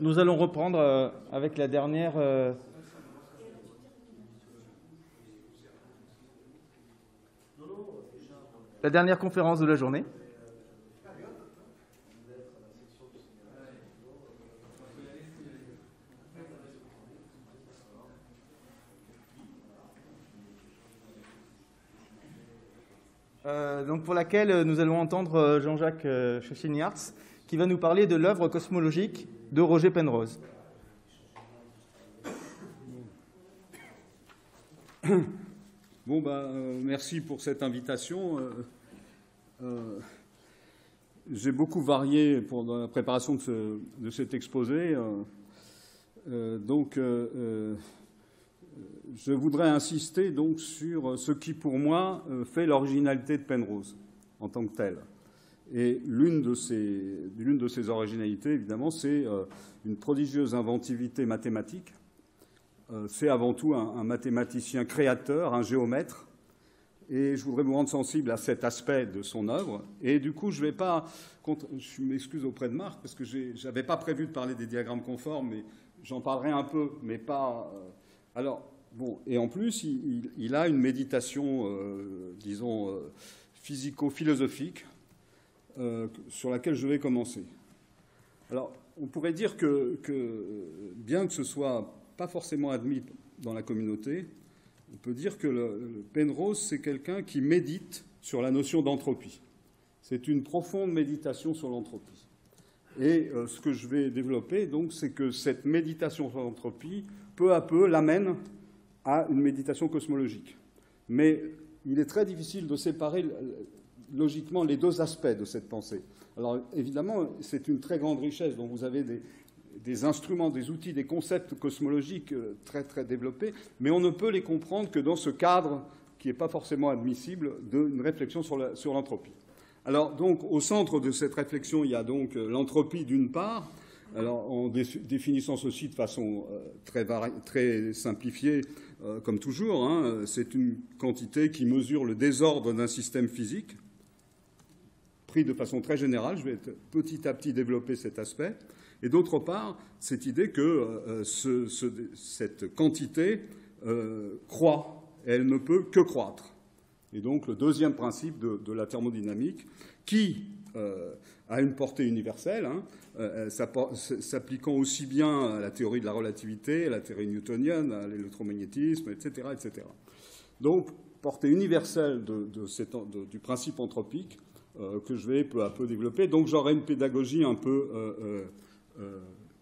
Nous allons reprendre avec la dernière conférence de la journée. Donc pour laquelle nous allons entendre Jean-Jacques Chachiniarz, qui va nous parler de l'œuvre cosmologique de Roger Penrose. Bon, merci pour cette invitation. J'ai beaucoup varié pour la préparation de cet exposé. Je voudrais insister donc sur ce qui, pour moi, fait l'originalité de Penrose en tant que telle. Et l'une de ces originalités, évidemment, c'est une prodigieuse inventivité mathématique. C'est avant tout un mathématicien créateur, un géomètre. Et je voudrais vous rendre sensible à cet aspect de son œuvre. Et du coup, je m'excuse auprès de Marc, parce que je n'avais pas prévu de parler des diagrammes conformes, mais j'en parlerai un peu, mais pas... et en plus, il a une méditation, physico-philosophique, sur laquelle je vais commencer. Alors, on pourrait dire que bien que ce soit pas forcément admis dans la communauté, on peut dire que le Penrose, c'est quelqu'un qui médite sur la notion d'entropie. C'est une profonde méditation sur l'entropie. Et ce que je vais développer, donc, c'est que cette méditation sur l'entropie, peu à peu, l'amène à une méditation cosmologique. Mais il est très difficile de séparer logiquement les deux aspects de cette pensée. Alors, évidemment, c'est une très grande richesse dont vous avez des instruments, des outils, des concepts cosmologiques très, très développés, mais on ne peut les comprendre que dans ce cadre qui n'est pas forcément admissible d'une réflexion sur l'entropie. Alors, donc, au centre de cette réflexion, il y a donc l'entropie d'une part. Alors, en définissant ceci de façon très simplifiée, comme toujours, c'est une quantité qui mesure le désordre d'un système physique, pris de façon très générale. Je vais petit à petit développer cet aspect. Et d'autre part, cette idée que cette quantité croît, et elle ne peut que croître. Et donc, le deuxième principe de la thermodynamique, qui a une portée universelle, s'appliquant aussi bien à la théorie de la relativité, à la théorie newtonienne, à l'électromagnétisme, etc., etc. Donc, portée universelle du principe anthropique que je vais peu à peu développer. Donc, j'aurai une pédagogie un peu,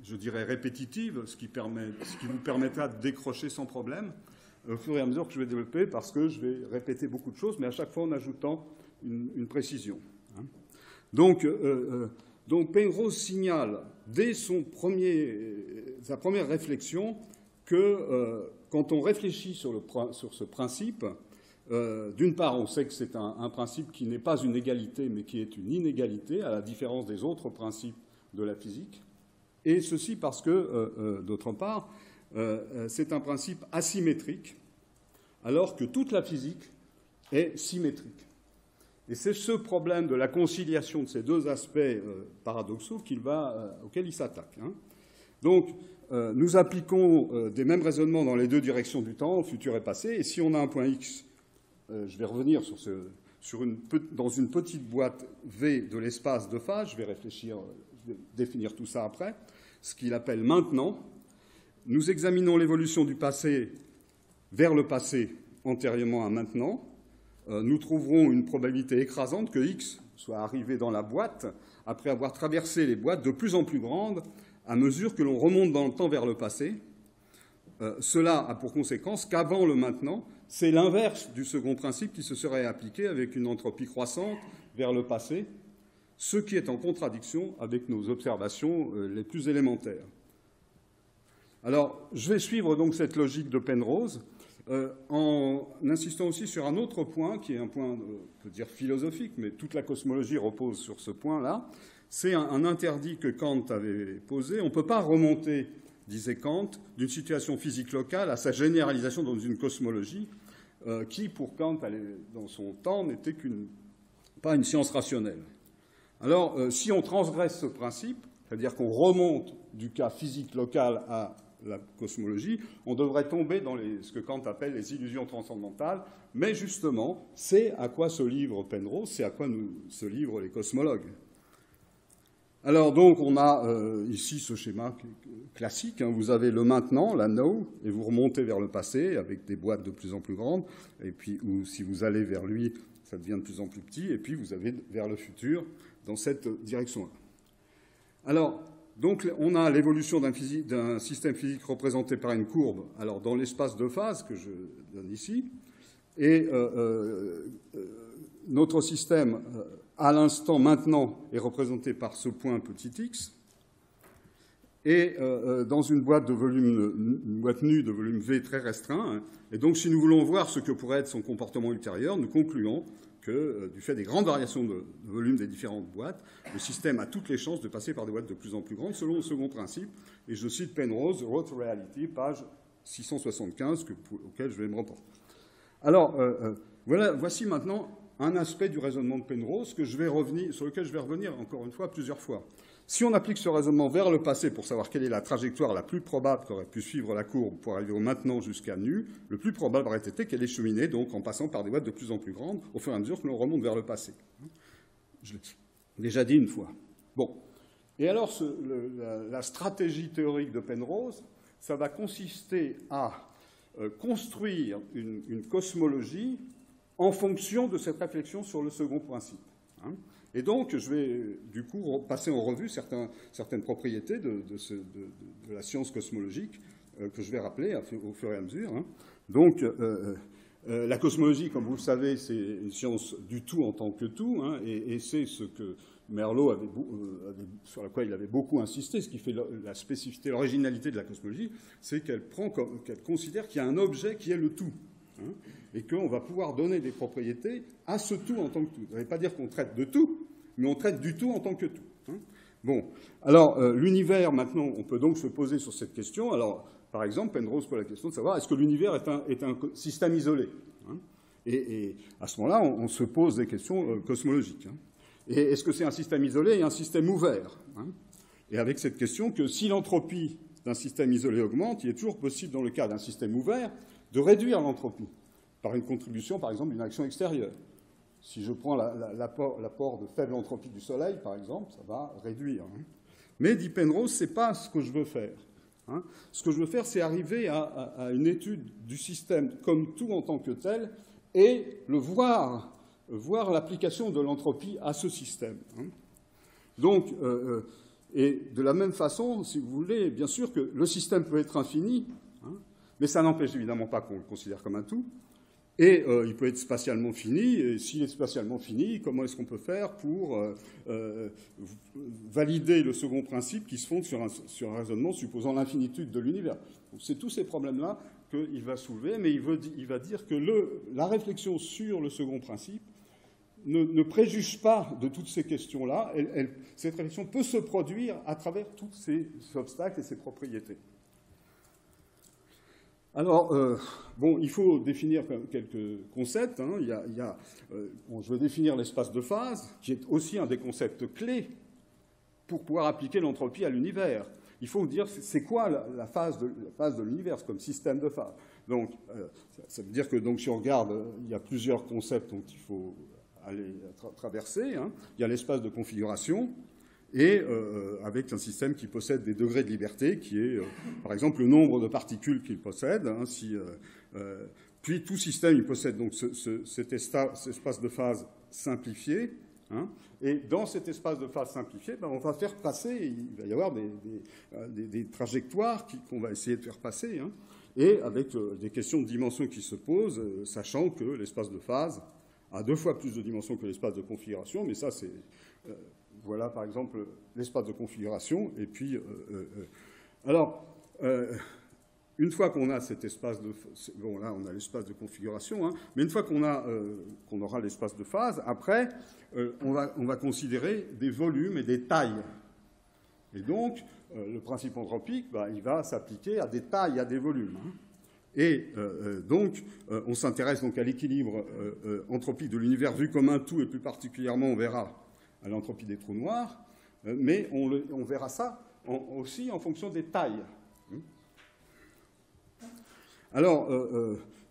je dirais, répétitive, ce qui vous permettra de décrocher sans problème au fur et à mesure que je vais développer, parce que je vais répéter beaucoup de choses, mais à chaque fois en ajoutant une précision. Donc, Penrose signale dès sa première réflexion que quand on réfléchit sur ce principe, d'une part, on sait que c'est un principe qui n'est pas une égalité, mais qui est une inégalité, à la différence des autres principes de la physique. Et ceci parce que, d'autre part, c'est un principe asymétrique, alors que toute la physique est symétrique. Et c'est ce problème de la conciliation de ces deux aspects paradoxaux auquel il s'attaque. Donc, nous appliquons des mêmes raisonnements dans les deux directions du temps, futur et passé, et si on a un point X, je vais revenir dans une petite boîte V de l'espace de phase, je vais définir tout ça après, ce qu'il appelle maintenant. Nous examinons l'évolution du passé vers le passé antérieurement à maintenant. Nous trouverons une probabilité écrasante que X soit arrivé dans la boîte après avoir traversé les boîtes de plus en plus grandes à mesure que l'on remonte dans le temps vers le passé. Cela a pour conséquence qu'avant le maintenant, c'est l'inverse du second principe qui se serait appliqué avec une entropie croissante vers le passé, ce qui est en contradiction avec nos observations les plus élémentaires. Alors, je vais suivre donc cette logique de Penrose en insistant aussi sur un autre point, qui est un point, on peut dire, philosophique, mais toute la cosmologie repose sur ce point-là. C'est un interdit que Kant avait posé. On ne peut pas remonter, disait Kant, d'une situation physique locale à sa généralisation dans une cosmologie qui, pour Kant, dans son temps, n'était pas une science rationnelle. Alors, si on transgresse ce principe, c'est-à-dire qu'on remonte du cas physique local à la cosmologie, on devrait tomber dans ce que Kant appelle les illusions transcendantales, mais justement, c'est à quoi se livre Penrose, c'est à quoi se livrent les cosmologues. Alors donc, on a ici ce schéma classique, hein. Vous avez le maintenant, la now, et vous remontez vers le passé avec des boîtes de plus en plus grandes, et puis ou si vous allez vers lui, ça devient de plus en plus petit, et puis vous avez vers le futur dans cette direction-là. Alors, donc, on a l'évolution d'un système physique représenté par une courbe, alors dans l'espace de phase que je donne ici, et notre système, à l'instant maintenant, est représenté par ce point petit x, et dans une boîte nue de volume V très restreint. Hein. Et donc, si nous voulons voir ce que pourrait être son comportement ultérieur, nous concluons que, du fait des grandes variations de volume des différentes boîtes, le système a toutes les chances de passer par des boîtes de plus en plus grandes, selon le second principe. Et je cite Penrose, Road to Reality, page 675, auquel je vais me reporter. Alors, voici maintenant un aspect du raisonnement de Penrose sur lequel je vais revenir encore une fois plusieurs fois. Si on applique ce raisonnement vers le passé pour savoir quelle est la trajectoire la plus probable qu'aurait pu suivre la courbe pour arriver au maintenant jusqu'à nu, le plus probable aurait été qu'elle ait cheminé, donc en passant par des boîtes de plus en plus grandes, au fur et à mesure que l'on remonte vers le passé. Je l'ai déjà dit une fois. Bon. Et alors, la stratégie théorique de Penrose, ça va consister à construire une cosmologie en fonction de cette réflexion sur le second principe. Hein. Et donc, je vais du coup passer en revue certaines propriétés de la science cosmologique que je vais rappeler au fur et à mesure. Hein. Donc, la cosmologie, comme vous le savez, c'est une science du tout en tant que tout, hein, et c'est ce que Merleau sur laquelle il avait beaucoup insisté. Ce qui fait la spécificité, l'originalité de la cosmologie, c'est qu'elle considère qu'il y a un objet qui est le tout. Hein, et qu'on va pouvoir donner des propriétés à ce tout en tant que tout. Ça ne veut pas dire qu'on traite de tout, mais on traite du tout en tant que tout. Hein. Bon, alors l'univers, maintenant, on peut donc se poser sur cette question. Alors, par exemple, Penrose pose la question de savoir est-ce que l'univers est un système isolé, hein. Et à ce moment-là, on se pose des questions cosmologiques. Hein. Et est-ce que c'est un système isolé et un système ouvert, hein. Et avec cette question que si l'entropie d'un système isolé augmente, il est toujours possible, dans le cas d'un système ouvert, de réduire l'entropie par une contribution, par exemple, d'une action extérieure. Si je prends l'apport de faible entropie du Soleil, par exemple, ça va réduire. Hein. Mais, dit Penrose, ce n'est pas ce que je veux faire. Hein. Ce que je veux faire, c'est arriver à une étude du système comme tout en tant que tel et voir l'application de l'entropie à ce système. Hein. Donc, et de la même façon, si vous voulez, bien sûr que le système peut être infini, hein, mais ça n'empêche évidemment pas qu'on le considère comme un tout. Et il peut être spatialement fini. Et s'il est spatialement fini, comment est-ce qu'on peut faire pour valider le second principe qui se fonde sur un raisonnement supposant l'infinitude de l'univers? C'est tous ces problèmes-là qu'il va soulever, mais il va dire que la réflexion sur le second principe ne préjuge pas de toutes ces questions-là. Cette réflexion peut se produire à travers tous ces obstacles et ces propriétés. Alors, bon, il faut définir quelques concepts. Hein. Je vais définir l'espace de phase, qui est aussi un des concepts clés pour pouvoir appliquer l'entropie à l'univers. Il faut dire c'est quoi la phase de l'univers comme système de phase. Donc, ça veut dire que donc, si on regarde, il y a plusieurs concepts dont il faut aller traverser. Hein. Il y a l'espace de configuration, et avec un système qui possède des degrés de liberté, qui est, par exemple, le nombre de particules qu'il possède. Hein, puis tout système, il possède donc cet espace de phase simplifié. Hein, et dans cet espace de phase simplifié, ben, on va faire passer, il va y avoir des trajectoires qu'on va essayer de faire passer, hein, et avec des questions de dimension qui se posent, sachant que l'espace de phase a 2 fois plus de dimensions que l'espace de configuration, mais ça, c'est... voilà, par exemple, l'espace de configuration. Et puis, alors, une fois qu'on a cet espace de... Bon, là, on a l'espace de configuration, hein, mais une fois qu'on aura l'espace de phase, après, on va considérer des volumes et des tailles. Et donc, le principe anthropique, bah, il va s'appliquer à des tailles, à des volumes. Hein. Et donc, on s'intéresse donc à l'équilibre anthropique de l'univers vu comme un tout, et plus particulièrement, on verra à l'entropie des trous noirs, mais on verra ça aussi en fonction des tailles. Alors,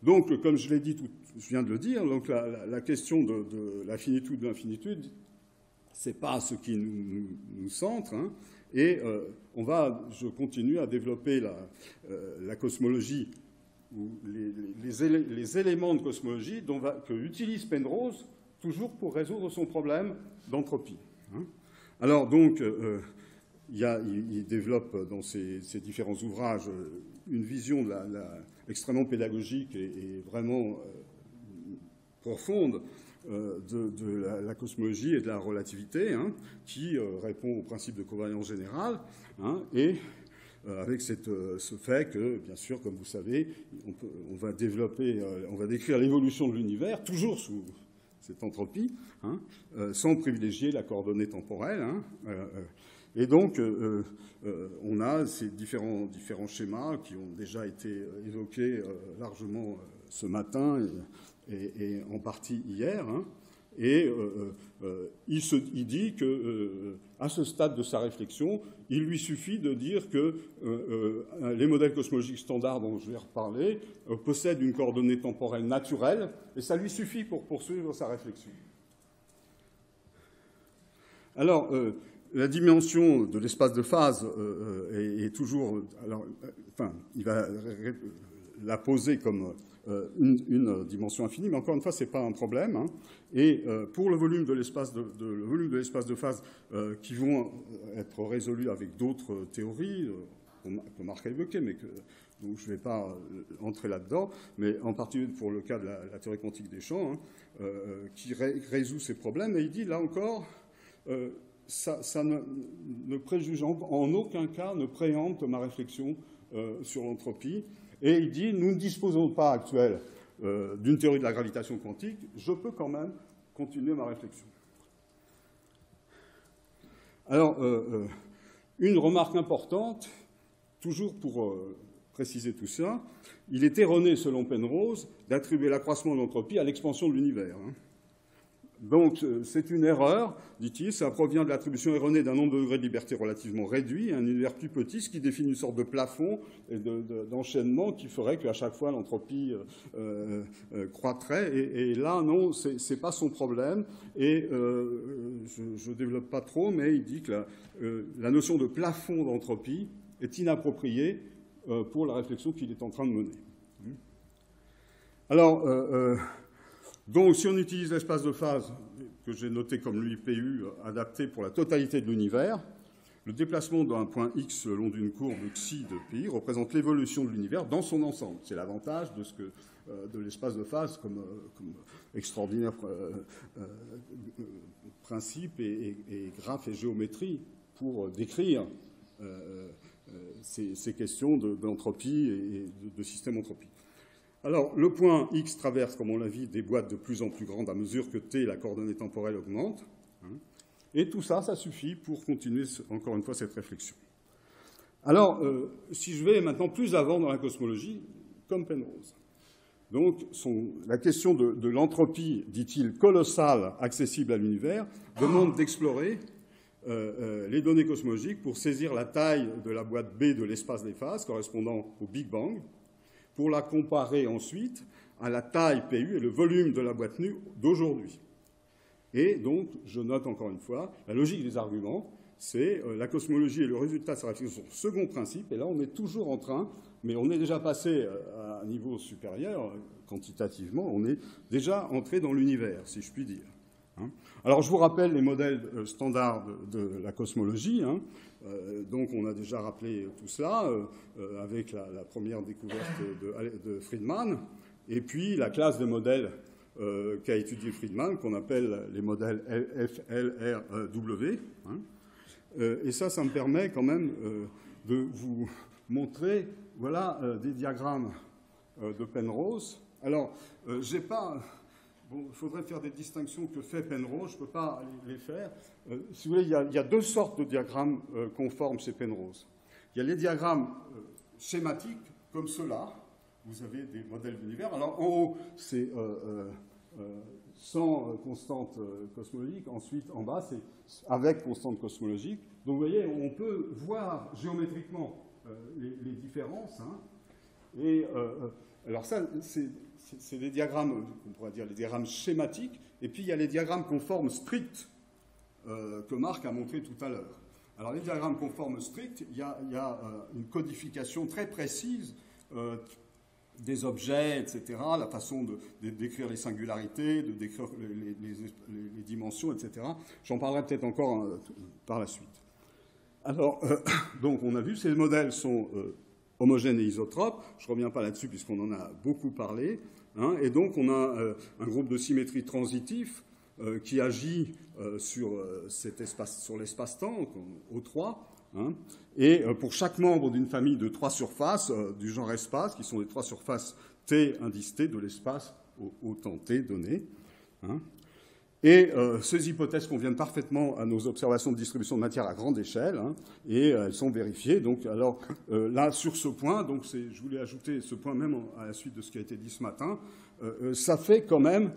donc, comme je l'ai dit, je viens de le dire, donc la question de la finitude de l'infinitude, ce n'est pas ce qui nous centre, hein, et je continue à développer la cosmologie, ou les éléments de cosmologie que utilise Penrose toujours pour résoudre son problème d'entropie. Hein. Alors, donc, il développe dans ses différents ouvrages une vision extrêmement pédagogique et vraiment profonde de la cosmologie et de la relativité, hein, qui répond au principe de covariance générale, hein, et avec ce fait que, bien sûr, comme vous savez, on va décrire l'évolution de l'univers, toujours sous cette entropie, hein, sans privilégier la coordonnée temporelle, hein, et donc, on a ces différents schémas qui ont déjà été évoqués largement ce matin et en partie hier. Hein, et il dit qu'à ce stade de sa réflexion, il lui suffit de dire que les modèles cosmologiques standards dont je vais reparler possèdent une coordonnée temporelle naturelle, et ça lui suffit pour poursuivre sa réflexion. Alors, la dimension de l'espace de phase est toujours... il va la poser comme une dimension infinie, mais encore une fois, ce n'est pas un problème. Hein. Et pour le volume de l'espace de phase qui vont être résolus avec d'autres théories, que Marc a évoquées, mais donc je ne vais pas entrer là-dedans, mais en particulier pour le cas de la théorie quantique des champs, hein, qui résout ces problèmes. Et il dit, là encore... ça ne préjuge en aucun cas, ne préempte ma réflexion sur l'entropie. Et il dit, nous ne disposons pas actuellement d'une théorie de la gravitation quantique, je peux quand même continuer ma réflexion. Alors, une remarque importante, toujours pour préciser tout ça, il est erroné, selon Penrose, d'attribuer l'accroissement de l'entropie à l'expansion de l'univers. Hein. Donc, c'est une erreur, dit-il, ça provient de l'attribution erronée d'un nombre de degrés de liberté relativement réduit à un univers plus petit, ce qui définit une sorte de plafond et d'enchaînement qui ferait qu'à chaque fois l'entropie croîtrait. Et là, non, c'est pas son problème. Et je développe pas trop, mais il dit que la notion de plafond d'entropie est inappropriée pour la réflexion qu'il est en train de mener. Alors... donc, si on utilise l'espace de phase, que j'ai noté comme l'UIPU, adapté pour la totalité de l'univers, le déplacement d'un point X le long d'une courbe xi de pi représente l'évolution de l'univers dans son ensemble. C'est l'avantage de l'espace de phase comme extraordinaire principe et graphe et géométrie pour décrire ces questions d'entropie et de système entropique. Alors, le point X traverse, comme on l'a vu, des boîtes de plus en plus grandes à mesure que T, la coordonnée temporelle, augmente. Hein, et tout ça, ça suffit pour continuer, encore une fois, cette réflexion. Alors, si je vais maintenant plus avant dans la cosmologie, comme Penrose. Donc, la question de l'entropie, dit-il, colossale, accessible à l'univers, demande d'explorer les données cosmologiques pour saisir la taille de la boîte B de l'espace des phases, correspondant au Big Bang, pour la comparer ensuite à la taille PU et le volume de la boîte nue d'aujourd'hui. Et donc, je note encore une fois, la logique des arguments, c'est la cosmologie et le résultat de sa réflexion sur le second principe, et là on est toujours en train, mais on est déjà passé à un niveau supérieur, quantitativement, on est déjà entré dans l'univers, si je puis dire. Hein. Alors je vous rappelle les modèles standards de la cosmologie, hein. Donc on a déjà rappelé tout cela avec la première découverte de Friedman, et puis la classe de modèles qu'a étudié Friedman, qu'on appelle les modèles FLRW. Hein. Et ça me permet quand même de vous montrer, voilà, des diagrammes de Penrose. Alors, j'ai pas... Bon, il faudrait faire des distinctions que fait Penrose, je ne peux pas les faire. Si vous voulez, il y a deux sortes de diagrammes conformes chez Penrose. Il y a les diagrammes schématiques, comme ceux-là. Vous avez des modèles d'univers. Alors, en haut, c'est sans constante cosmologique. Ensuite, en bas, c'est avec constante cosmologique. Donc, vous voyez, on peut voir géométriquement les différences. Hein. Et alors ça, c'est des diagrammes, on pourrait dire les diagrammes schématiques. Et puis, il y a les diagrammes conformes stricts que Marc a montré tout à l'heure. Alors, les diagrammes conformes stricts, il y a une codification très précise des objets, etc., la façon de décrire les singularités, de décrire les dimensions, etc. J'en parlerai peut-être encore par la suite. Alors, donc, on a vu, ces modèles sont homogènes et isotropes. Je ne reviens pas là-dessus puisqu'on en a beaucoup parlé. Hein, et donc, on a un groupe de symétrie transitif qui agit sur l'espace-temps, O3. Hein, et pour chaque membre d'une famille de 3 surfaces du genre espace, qui sont les 3 surfaces T indice T de l'espace au temps T donné. Hein, et ces hypothèses conviennent parfaitement à nos observations de distribution de matière à grande échelle, hein, et elles sont vérifiées. Donc, alors là, sur ce point, donc je voulais ajouter ce point même à la suite de ce qui a été dit ce matin, ça fait quand même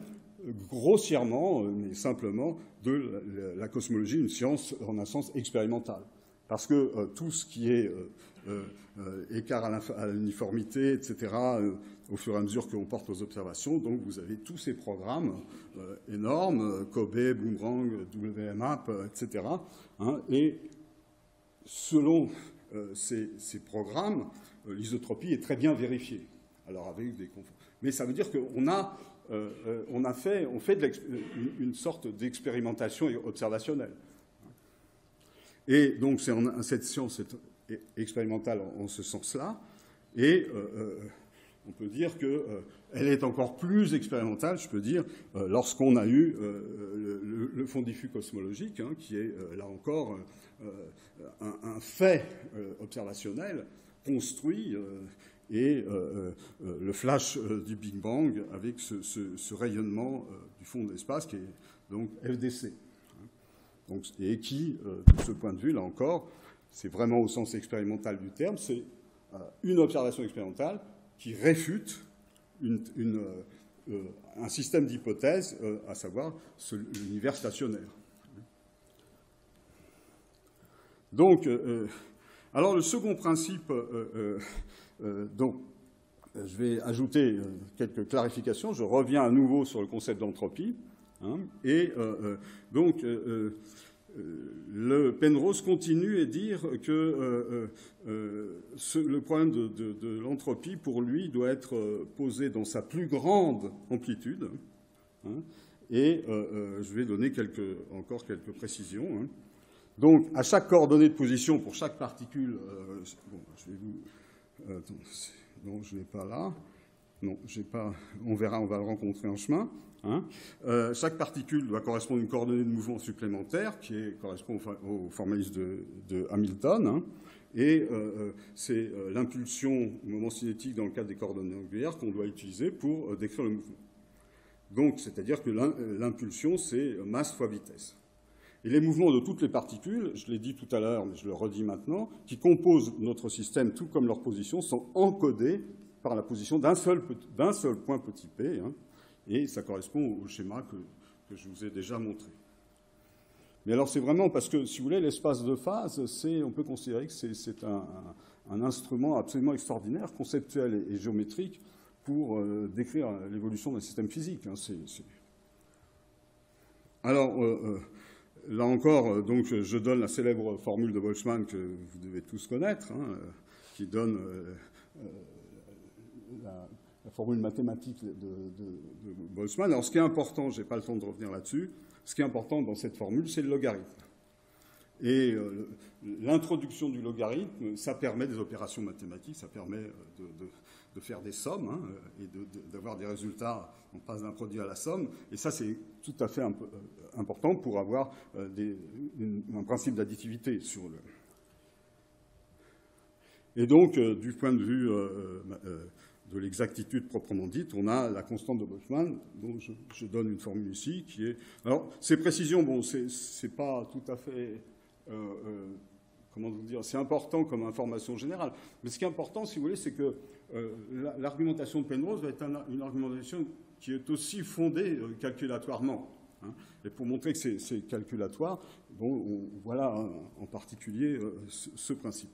grossièrement, mais simplement, de la cosmologie une science en un sens expérimental. Parce que tout ce qui est écart à l'uniformité, etc., au fur et à mesure qu'on porte aux observations, donc vous avez tous ces programmes énormes, Kobe, Boomerang, WMAP, etc. Hein, et selon ces programmes, l'isotropie est très bien vérifiée. Alors avec des conforts. Mais ça veut dire qu'on fait une sorte d'expérimentation observationnelle. Et donc, cette science est expérimentale en ce sens-là. Et on peut dire qu'elle est encore plus expérimentale, je peux dire, lorsqu'on a eu le fond diffus cosmologique, hein, qui est, là encore, un fait observationnel construit, et le flash du Big Bang avec ce rayonnement du fond de l'espace, qui est donc FDC. Donc, et qui, de ce point de vue, là encore, c'est vraiment au sens expérimental du terme, c'est une observation expérimentale qui réfute un système d'hypothèses, à savoir l'univers stationnaire. Donc, alors le second principe, donc, je vais ajouter quelques clarifications, je reviens à nouveau sur le concept d'entropie. Hein, et donc, le Penrose continue et dire que le problème de l'entropie, pour lui, doit être posé dans sa plus grande amplitude. Hein, et je vais donner encore quelques précisions. Hein. Donc, à chaque coordonnée de position pour chaque particule, bon, je vais vous... non, je ne l'ai pas là. Non, j'ai pas. On verra, on va le rencontrer en chemin. Hein. Chaque particule doit correspondre à une coordonnée de mouvement supplémentaire qui correspond au formalisme de Hamilton. Hein. Et c'est l'impulsion au moment cinétique dans le cadre des coordonnées angulaires qu'on doit utiliser pour décrire le mouvement. Donc, c'est-à-dire que l'impulsion, c'est masse fois vitesse. Et les mouvements de toutes les particules, je l'ai dit tout à l'heure, mais je le redis maintenant, qui composent notre système, tout comme leur position, sont encodés par la position d'un seul point petit p, hein, et ça correspond au schéma que je vous ai déjà montré. Mais alors c'est vraiment parce que, si vous voulez, l'espace de phase, on peut considérer que c'est un instrument absolument extraordinaire, conceptuel et géométrique, pour décrire l'évolution d'un système physique. Hein, Alors, là encore, donc, je donne la célèbre formule de Boltzmann que vous devez tous connaître, hein, qui donne... la formule mathématique de Boltzmann. Alors, ce qui est important, je n'ai pas le temps de revenir là-dessus, ce qui est important dans cette formule, c'est le logarithme. Et l'introduction du logarithme, ça permet des opérations mathématiques, ça permet de faire des sommes, hein, et d'avoir des résultats, on passe d'un produit à la somme, et ça, c'est tout à fait important pour avoir un principe d'additivité sur le... Et donc, du point de vue de l'exactitude proprement dite, on a la constante de Boltzmann, dont je donne une formule ici, qui est... Alors, ces précisions, bon, c'est pas tout à fait, comment vous dire, c'est important comme information générale. Mais ce qui est important, si vous voulez, c'est que l'argumentation de Penrose va être une argumentation qui est aussi fondée calculatoirement. Hein. Et pour montrer que c'est calculatoire, bon, voilà en particulier ce principe.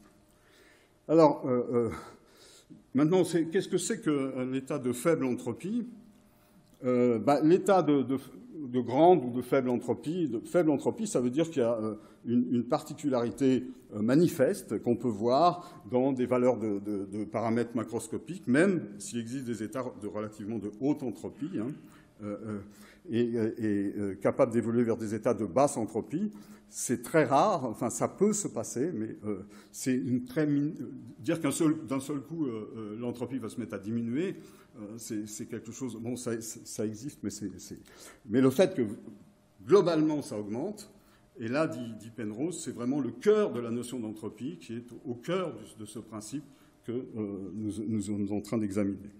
Alors, maintenant, qu'est-ce que c'est que l'état de faible entropie? L'état de grande ou de faible entropie, ça veut dire qu'il y a une particularité manifeste qu'on peut voir dans des valeurs de paramètres macroscopiques, même s'il existe des états relativement de haute entropie, hein, et capables d'évoluer vers des états de basse entropie. C'est très rare, enfin ça peut se passer, mais c'est une très dire d'un seul coup l'entropie va se mettre à diminuer, c'est quelque chose. Bon, ça existe, mais le fait que globalement ça augmente, et là dit Penrose, c'est vraiment le cœur de la notion d'entropie qui est au cœur de ce principe que nous sommes en train d'examiner.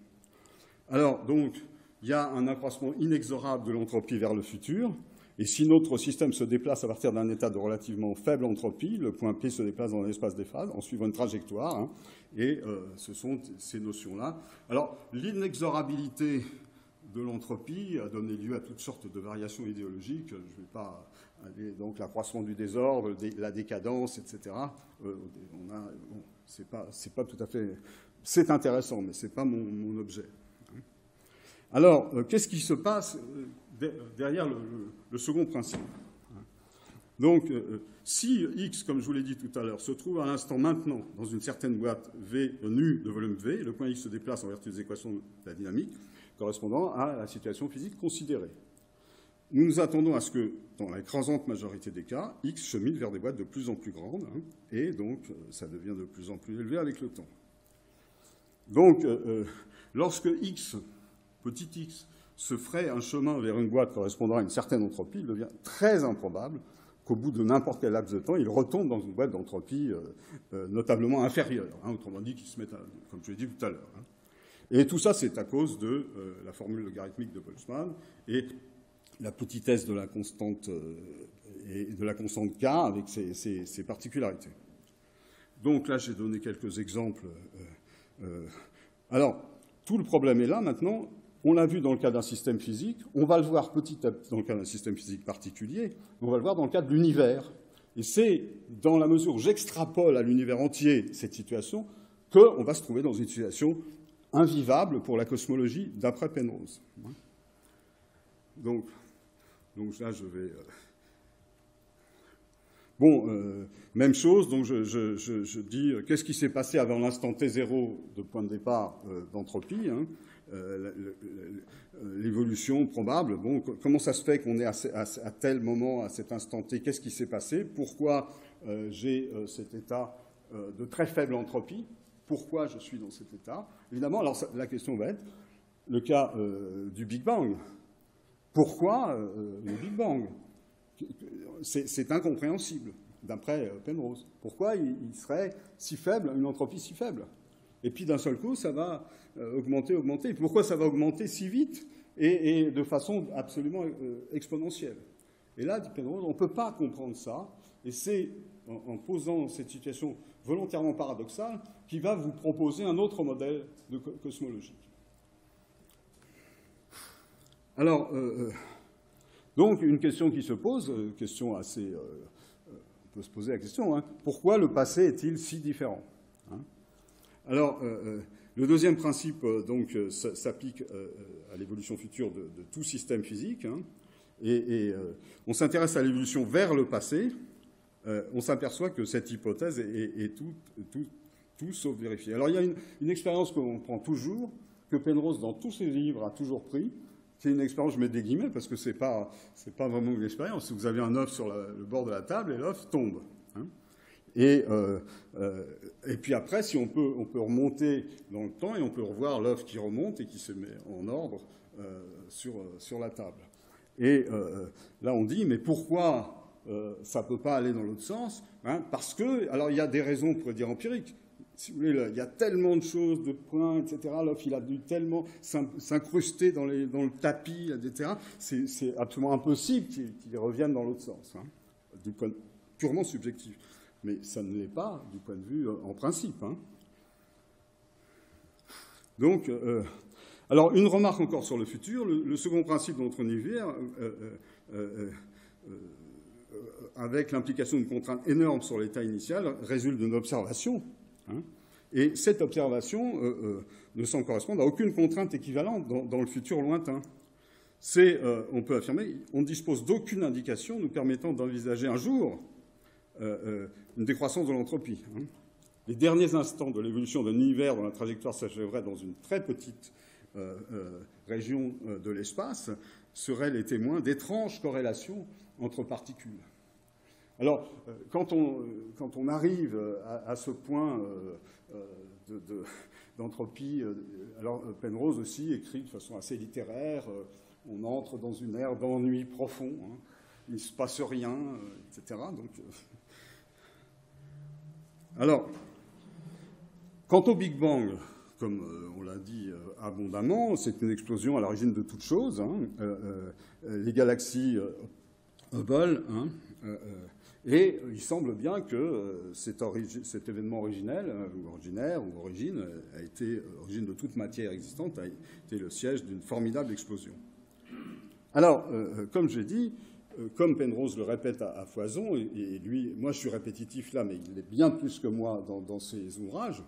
Alors donc il y a un accroissement inexorable de l'entropie vers le futur. Et si notre système se déplace à partir d'un état de relativement faible entropie, le point P se déplace dans l'espace des phases en suivant une trajectoire, hein, et ce sont ces notions-là. Alors, l'inexorabilité de l'entropie a donné lieu à toutes sortes de variations idéologiques. Je ne vais pas aller, donc l'accroissement du désordre, la décadence, etc. C'est pas tout à fait... C'est intéressant, mais ce n'est pas mon objet. Alors, qu'est-ce qui se passe derrière le second principe? Donc, si X, comme je vous l'ai dit tout à l'heure, se trouve à l'instant maintenant dans une certaine boîte V nue de volume V, le point X se déplace en vertu des équations de la dynamique correspondant à la situation physique considérée. Nous nous attendons à ce que, dans l'écrasante majorité des cas, X chemine vers des boîtes de plus en plus grandes, hein, et donc ça devient de plus en plus élevé avec le temps. Donc, lorsque X, petit x, se ferait un chemin vers une boîte correspondant à une certaine entropie, il devient très improbable qu'au bout de n'importe quel laps de temps, il retombe dans une boîte d'entropie notablement inférieure, hein, autrement dit, qu'il se mette, comme je l'ai dit tout à l'heure. Hein. Et tout ça, c'est à cause de la formule logarithmique de Boltzmann et la petitesse de la constante et de la constante K avec ses particularités. Donc là, j'ai donné quelques exemples. Alors, tout le problème est là maintenant. On l'a vu dans le cas d'un système physique, on va le voir petit à petit dans le cas d'un système physique particulier, on va le voir dans le cas de l'univers. Et c'est dans la mesure où j'extrapole à l'univers entier cette situation qu'on va se trouver dans une situation invivable pour la cosmologie d'après Penrose. Donc là, je vais... Bon, même chose, donc je dis qu'est-ce qui s'est passé avant l'instant T0 de point de départ d'entropie, hein, l'évolution probable. Bon, comment ça se fait qu'on est à tel moment, à cet instant T, qu'est-ce qui s'est passé? Pourquoi j'ai cet état de très faible entropie? Pourquoi je suis dans cet état? Évidemment, alors la question va être le cas du Big Bang. Pourquoi le Big Bang? C'est incompréhensible, d'après Penrose. Pourquoi il serait si faible, une entropie si faible? Et puis d'un seul coup, ça va augmenter. Pourquoi ça va augmenter si vite et de façon absolument exponentielle? Et là, dit Penrose, on ne peut pas comprendre ça. Et c'est en posant cette situation volontairement paradoxale qu'il va vous proposer un autre modèle de cosmologie. Alors... donc, une question qui se pose, question assez... on peut se poser la question, hein, pourquoi le passé est-il si différent, hein? Alors, le deuxième principe, donc, s'applique à l'évolution future de tout système physique, hein, et on s'intéresse à l'évolution vers le passé, on s'aperçoit que cette hypothèse est tout sauf vérifiée. Alors, il y a une expérience qu'on prend toujours, que Penrose, dans tous ses livres, a toujours pris. C'est une expérience, je mets des guillemets, parce que c'est pas vraiment une expérience. Vous avez un œuf sur le bord de la table et l'œuf tombe. Hein. Et puis après, si on peut remonter dans le temps et on peut revoir l'œuf qui remonte et qui se met en ordre sur la table. Et là, on dit, mais pourquoi ça ne peut pas aller dans l'autre sens, hein? Parce que, alors il y a des raisons, on pourrait dire empiriques. Si vous voulez, il y a tellement de choses, de points, etc. L'œuf, il a dû tellement s'incruster dans le tapis, etc. C'est absolument impossible qu'il revienne dans l'autre sens, hein, du point purement subjectif. mais ça ne l'est pas du point de vue en principe. Hein. Donc, alors, une remarque encore sur le futur. Le second principe de notre univers, avec l'implication d'une contrainte énorme sur l'état initial, résulte d'une observation. Hein, et cette observation ne semble correspondre à aucune contrainte équivalente dans le futur lointain. On peut affirmer, on ne dispose d'aucune indication nous permettant d'envisager un jour une décroissance de l'entropie. Hein. Les derniers instants de l'évolution d'un univers dont la trajectoire s'achèverait dans une très petite région de l'espace seraient les témoins d'étranges corrélations entre particules. Alors, quand on arrive à ce point d'entropie, alors Penrose aussi écrit de façon assez littéraire, on entre dans une ère d'ennui profond, hein, il ne se passe rien, etc. Donc, alors, quant au Big Bang, comme on l'a dit abondamment, c'est une explosion à l'origine de toute chose. Hein, les galaxies Hubble, hein, et il semble bien que cet événement originel, ou originaire, ou origine, a été origine de toute matière existante, a été le siège d'une formidable explosion. Alors, comme j'ai dit, comme Penrose le répète à foison, et lui, moi je suis répétitif là, mais il est bien plus que moi dans ses ouvrages,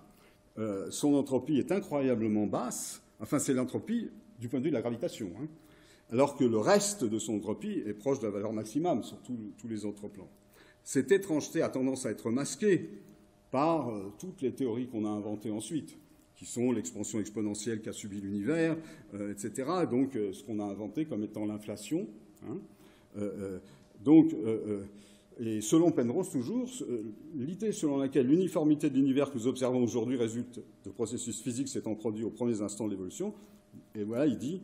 son entropie est incroyablement basse, enfin c'est l'entropie du point de vue de la gravitation, hein, alors que le reste de son entropie est proche de la valeur maximum sur tous les autres plans. Cette étrangeté a tendance à être masquée par toutes les théories qu'on a inventées ensuite, qui sont l'expansion exponentielle qu'a subi l'univers, etc. Donc, ce qu'on a inventé comme étant l'inflation. Hein, et selon Penrose, toujours, l'idée selon laquelle l'uniformité de l'univers que nous observons aujourd'hui résulte de processus physiques s'étant produits aux premiers instants de l'évolution, et voilà, il dit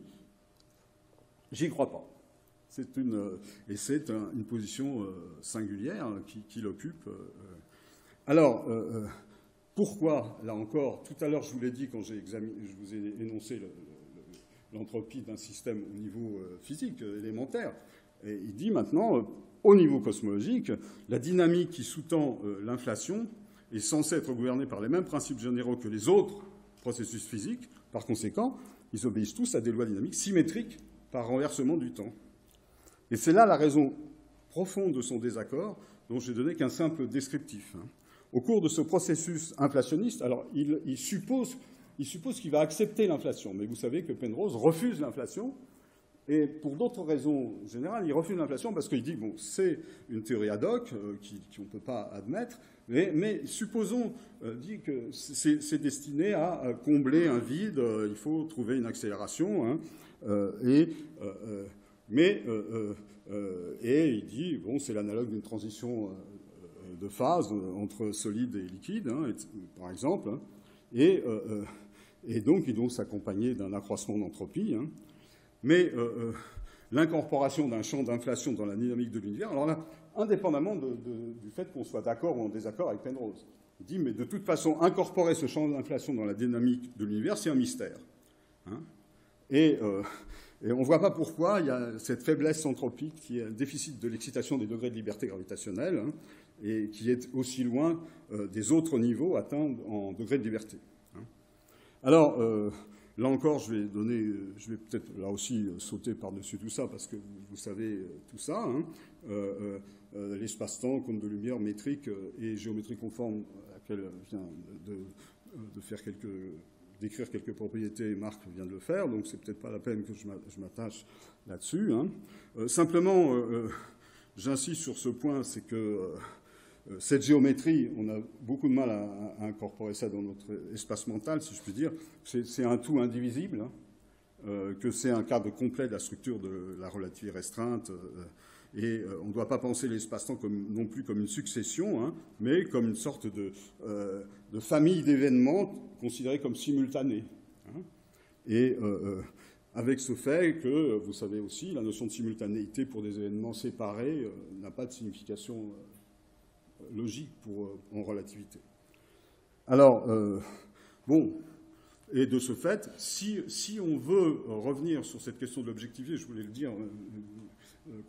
« j'y crois pas ». C'est une position singulière qu'il occupe. Alors, pourquoi, là encore, tout à l'heure je vous l'ai dit quand je vous ai énoncé l'entropie d'un système au niveau physique élémentaire, et il dit maintenant, au niveau cosmologique, la dynamique qui sous-tend l'inflation est censée être gouvernée par les mêmes principes généraux que les autres processus physiques. Par conséquent, ils obéissent tous à des lois dynamiques symétriques par renversement du temps. Et c'est là la raison profonde de son désaccord, dont je n'ai donné qu'un simple descriptif. Au cours de ce processus inflationniste, alors il suppose qu'il va accepter l'inflation, mais vous savez que Penrose refuse l'inflation, et pour d'autres raisons générales, il refuse l'inflation parce qu'il dit, bon, c'est une théorie ad hoc qu'on ne peut pas admettre, mais supposons, dit que c'est destiné à combler un vide, il faut trouver une accélération, hein, et il dit, bon, c'est l'analogue d'une transition de phase entre solide et liquide, hein, par exemple, hein, et donc il doit s'accompagner d'un accroissement d'entropie. Hein, mais l'incorporation d'un champ d'inflation dans la dynamique de l'univers, alors là, indépendamment du fait qu'on soit d'accord ou en désaccord avec Penrose, il dit, mais de toute façon, incorporer ce champ d'inflation dans la dynamique de l'univers, c'est un mystère. Hein, et on ne voit pas pourquoi il y a cette faiblesse entropique qui est un déficit de l'excitation des degrés de liberté gravitationnelle, hein, et qui est aussi loin des autres niveaux atteints en degrés de liberté. Hein. Alors, là encore, je vais peut-être là aussi sauter par-dessus tout ça, parce que vous savez tout ça. Hein. L'espace-temps, cône de lumière métrique et géométrie conforme, à laquelle vient d'écrire quelques propriétés, Marc vient de le faire, donc c'est peut-être pas la peine que je m'attache là-dessus. Hein. Simplement, j'insiste sur ce point, c'est que cette géométrie, on a beaucoup de mal à incorporer ça dans notre espace mental, si je puis dire. C'est un tout indivisible, hein, que c'est un cadre complet de la structure de la relativité restreinte, et on ne doit pas penser l'espace-temps non plus comme une succession, hein, mais comme une sorte de famille d'événements considérés comme simultanés. Hein, et avec ce fait que, vous savez aussi, la notion de simultanéité pour des événements séparés n'a pas de signification logique en relativité. Alors, bon, et de ce fait, si on veut revenir sur cette question de l'objectivité, je voulais le dire,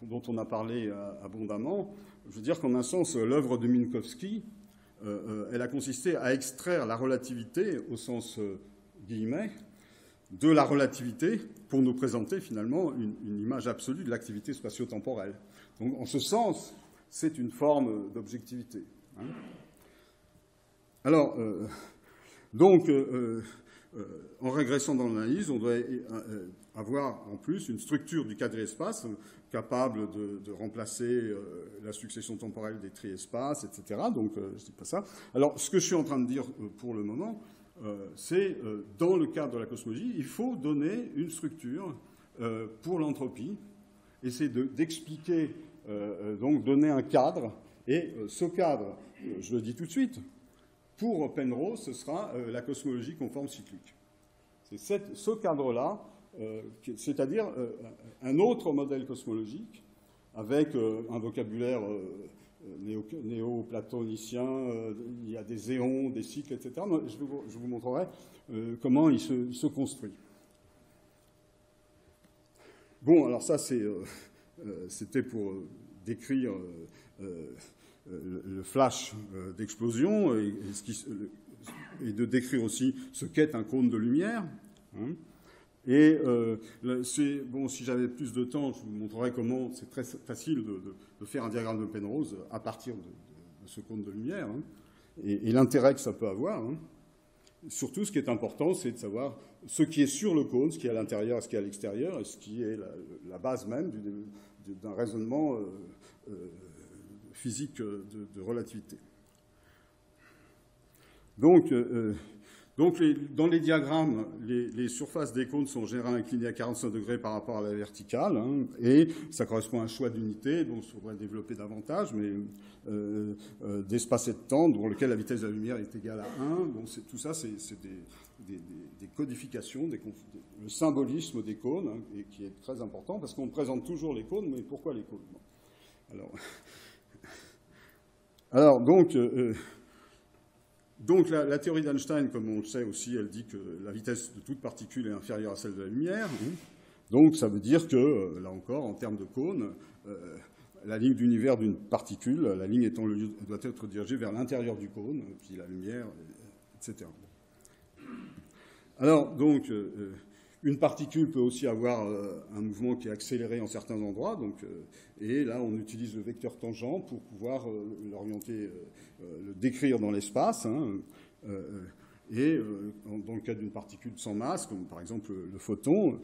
dont on a parlé abondamment. Je veux dire qu'en un sens, l'œuvre de Minkowski, elle a consisté à extraire la relativité, au sens guillemets, de la relativité pour nous présenter finalement une image absolue de l'activité spatio-temporelle. Donc, en ce sens, c'est une forme d'objectivité. Hein. Alors, en régressant dans l'analyse, on doit avoir en plus une structure du quadri-espace capable de remplacer la succession temporelle des tri-espaces, etc. Donc, je ne dis pas ça. Alors, ce que je suis en train de dire pour le moment, c'est dans le cadre de la cosmologie, il faut donner une structure pour l'entropie, essayer d'expliquer, donc donner un cadre, et ce cadre, je le dis tout de suite, pour Penrose, ce sera la cosmologie conforme cyclique. C'est ce cadre-là, c'est-à-dire un autre modèle cosmologique avec un vocabulaire néo-platonicien, il y a des éons, des cycles, etc. Je vous montrerai comment il se construit. Bon, alors ça, c'était pour décrire le flash d'explosion et de décrire aussi ce qu'est un cône de lumière. Hein. Et bon, si j'avais plus de temps, je vous montrerais comment c'est très facile de faire un diagramme de Penrose à partir de ce cône de lumière, hein, et l'intérêt que ça peut avoir. Hein. Surtout, ce qui est important, c'est de savoir ce qui est sur le cône, ce qui est à l'intérieur, ce qui est à l'extérieur, et ce qui est la base même d'un raisonnement physique de relativité. Donc dans les diagrammes, les surfaces des cônes sont en général inclinées à 45 degrés par rapport à la verticale, hein, et ça correspond à un choix d'unité, donc il faudrait développer davantage, mais d'espace et de temps, pour lequel la vitesse de la lumière est égale à 1. Bon, tout ça, c'est des codifications, le symbolisme des cônes, hein, et qui est très important, parce qu'on présente toujours les cônes, mais pourquoi les cônes? Alors donc la théorie d'Einstein, comme on le sait aussi, elle dit que la vitesse de toute particule est inférieure à celle de la lumière. Donc ça veut dire que, là encore, en termes de cône, la ligne d'univers d'une particule, la ligne doit être dirigée vers l'intérieur du cône, puis la lumière, etc. Alors, donc, une particule peut aussi avoir un mouvement qui est accéléré en certains endroits, et là, on utilise le vecteur tangent pour pouvoir l'orienter, le décrire dans l'espace. Hein, dans le cas d'une particule sans masse, comme par exemple le photon,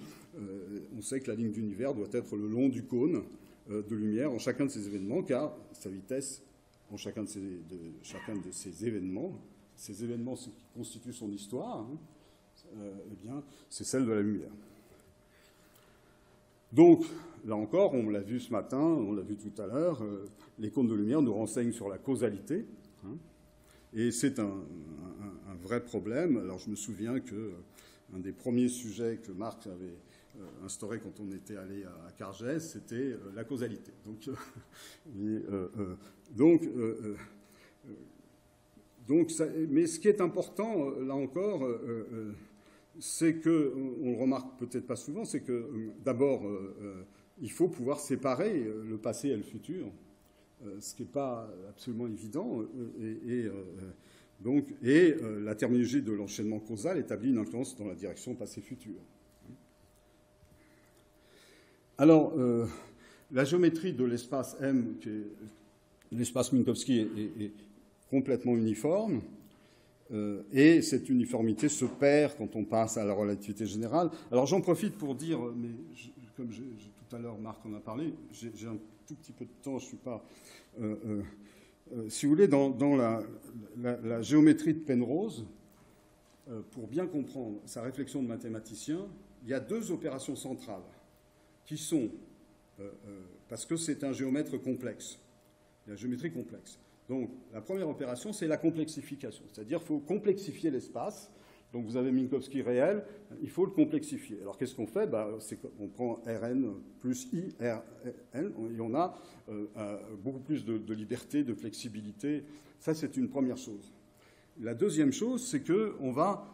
on sait que la ligne d'univers doit être le long du cône de lumière en chacun de ces événements, car sa vitesse en chacun de ces événements qui constituent son histoire, hein, eh bien, c'est celle de la lumière. Donc, là encore, on l'a vu ce matin, on l'a vu tout à l'heure, les cônes de lumière nous renseignent sur la causalité, hein, et c'est un vrai problème. Alors, je me souviens qu'un des premiers sujets que Marx avait instauré quand on était allé à Cargès, c'était la causalité. Mais ce qui est important, là encore, c'est que, on le remarque peut-être pas souvent, c'est que d'abord, il faut pouvoir séparer le passé et le futur, ce qui n'est pas absolument évident, et la terminologie de l'enchaînement causal établit une influence dans la direction passé-futur. Alors, la géométrie de l'espace M, qui est l'espace Minkowski, est complètement uniforme. Et cette uniformité se perd quand on passe à la relativité générale. Alors j'en profite pour dire, mais comme tout à l'heure Marc en a parlé, j'ai un tout petit peu de temps, je ne suis pas... si vous voulez, dans la géométrie de Penrose, pour bien comprendre sa réflexion de mathématicien, il y a deux opérations centrales qui sont, parce que c'est un géomètre complexe, la géométrie complexe. Donc, la première opération, c'est la complexification. C'est-à-dire qu'il faut complexifier l'espace. Donc, vous avez Minkowski réel, il faut le complexifier. Alors, qu'est-ce qu'on fait? C'est qu'on prend Rn plus I, Rn, et on a beaucoup plus de liberté, de flexibilité. Ça, c'est une première chose. La deuxième chose, c'est qu'on va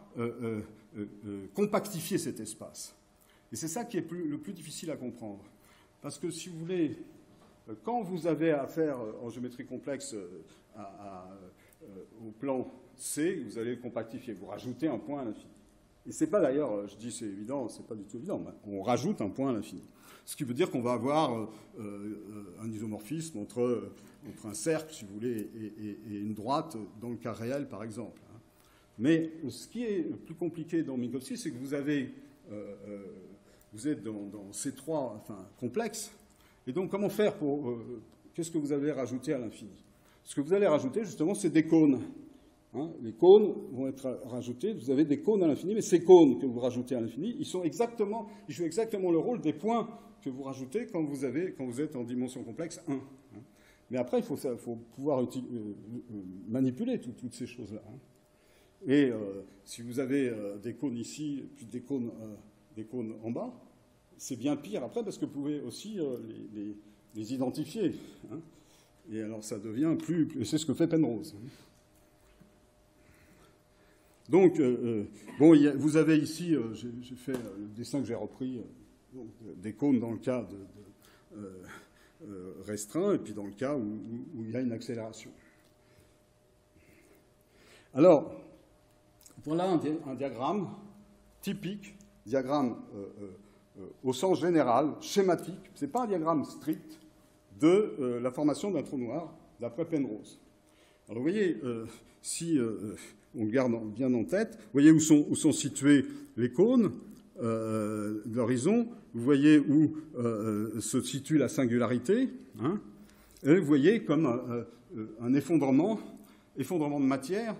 compactifier cet espace. Et c'est ça qui est le plus difficile à comprendre. Parce que, si vous voulez, quand vous avez affaire en géométrie complexe au plan C, vous allez le compactifier, vous rajoutez un point à l'infini. Et c'est pas d'ailleurs, je dis c'est évident, c'est pas du tout évident, on rajoute un point à l'infini. Ce qui veut dire qu'on va avoir un isomorphisme entre un cercle, si vous voulez, et une droite dans le cas réel, par exemple. Mais ce qui est plus compliqué dans Minkowski, c'est que vous êtes dans C3 complexe. Et donc, comment faire pour... qu'est-ce que vous allez rajouter à l'infini? Ce que vous allez rajouter, justement, c'est des cônes. Les cônes vont être rajoutés. Vous avez des cônes à l'infini, mais ces cônes que vous rajoutez à l'infini, ils jouent exactement le rôle des points que vous rajoutez quand vous êtes en dimension complexe 1. Mais après, il faut pouvoir manipuler toutes ces choses-là. Et si vous avez des cônes ici, puis des cônes en bas, c'est bien pire après parce que vous pouvez aussi les identifier. Et alors ça devient plus... C'est ce que fait Penrose. Donc, vous avez ici, j'ai fait le dessin que j'ai repris, des cônes dans le cas restreint et puis dans le cas où il y a une accélération. Alors, voilà un diagramme typique, diagramme au sens général, schématique. Ce n'est pas un diagramme strict de la formation d'un trou noir d'après Penrose. Alors, vous voyez, si on le garde bien en tête, vous voyez où sont situés les cônes de l'horizon, vous voyez où se situe la singularité, et vous voyez comme un effondrement de matière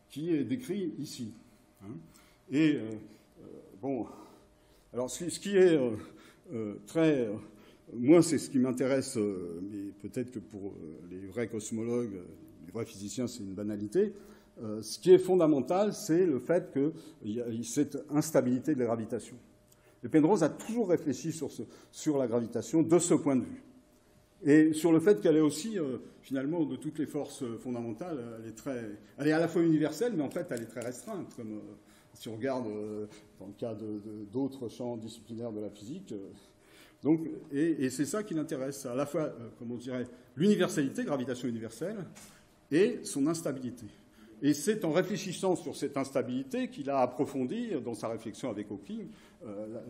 qui est décrit ici. Et, alors ce qui est très... moi, c'est ce qui m'intéresse, mais peut-être que pour les vrais cosmologues, les vrais physiciens, c'est une banalité. Ce qui est fondamental, c'est le fait qu'il y a cette instabilité de la gravitation. Et Penrose a toujours réfléchi sur la gravitation de ce point de vue. Et sur le fait qu'elle est aussi, finalement, de toutes les forces fondamentales, elle est à la fois universelle, mais en fait, elle est très restreinte, comme si on regarde dans le cas d'autres champs disciplinaires de la physique. Donc, et c'est ça qui l'intéresse, à la fois, comment on dirait, l'universalité, gravitation universelle, et son instabilité. Et c'est en réfléchissant sur cette instabilité qu'il a approfondi, dans sa réflexion avec Hawking,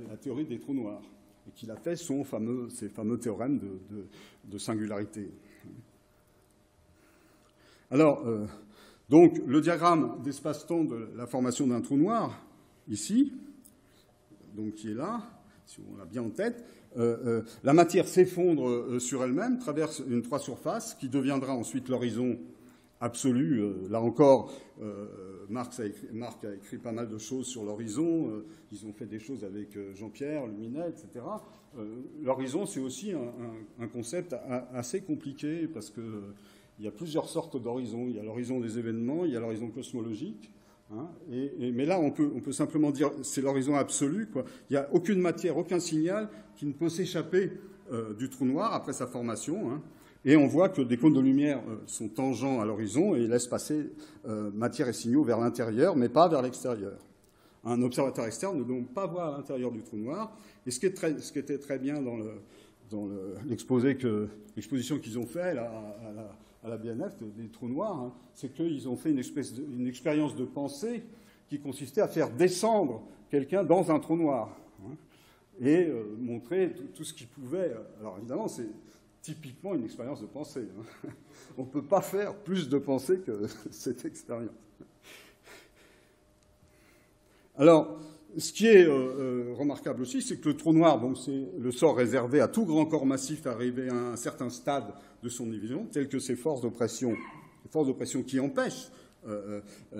la théorie des trous noirs, et qu'il a fait ses fameux théorèmes de singularité. Alors, donc, le diagramme d'espace-temps de la formation d'un trou noir, ici, donc qui est là, si on l'a bien en tête, la matière s'effondre sur elle-même, traverse une trois surfaces, qui deviendra ensuite l'horizon absolu. Là encore, Marc a écrit pas mal de choses sur l'horizon. Ils ont fait des choses avec Jean-Pierre, Luminet, etc. L'horizon, c'est aussi un concept assez compliqué parce qu'il y a plusieurs sortes d'horizons. Il y a l'horizon des événements, il y a l'horizon cosmologique. Mais là, on peut simplement dire c'est l'horizon absolu, quoi. Il n'y a aucune matière, aucun signal qui ne peut s'échapper du trou noir après sa formation. Et on voit que des cônes de lumière sont tangents à l'horizon et laissent passer matière et signaux vers l'intérieur, mais pas vers l'extérieur. Un observateur externe ne peut donc pas voir à l'intérieur du trou noir. Et ce qui était très bien dans l'exposition qu'ils ont faite à la BNF des trous noirs, c'est qu'ils ont fait une expérience de pensée qui consistait à faire descendre quelqu'un dans un trou noir et montrer tout ce qu'il pouvait. Alors évidemment, c'est typiquement une expérience de pensée. On ne peut pas faire plus de pensée que cette expérience. Alors, ce qui est remarquable aussi, c'est que le trou noir, donc c'est le sort réservé à tout grand corps massif arrivé à un certain stade de son division, tel que ces forces d'oppression qui empêchent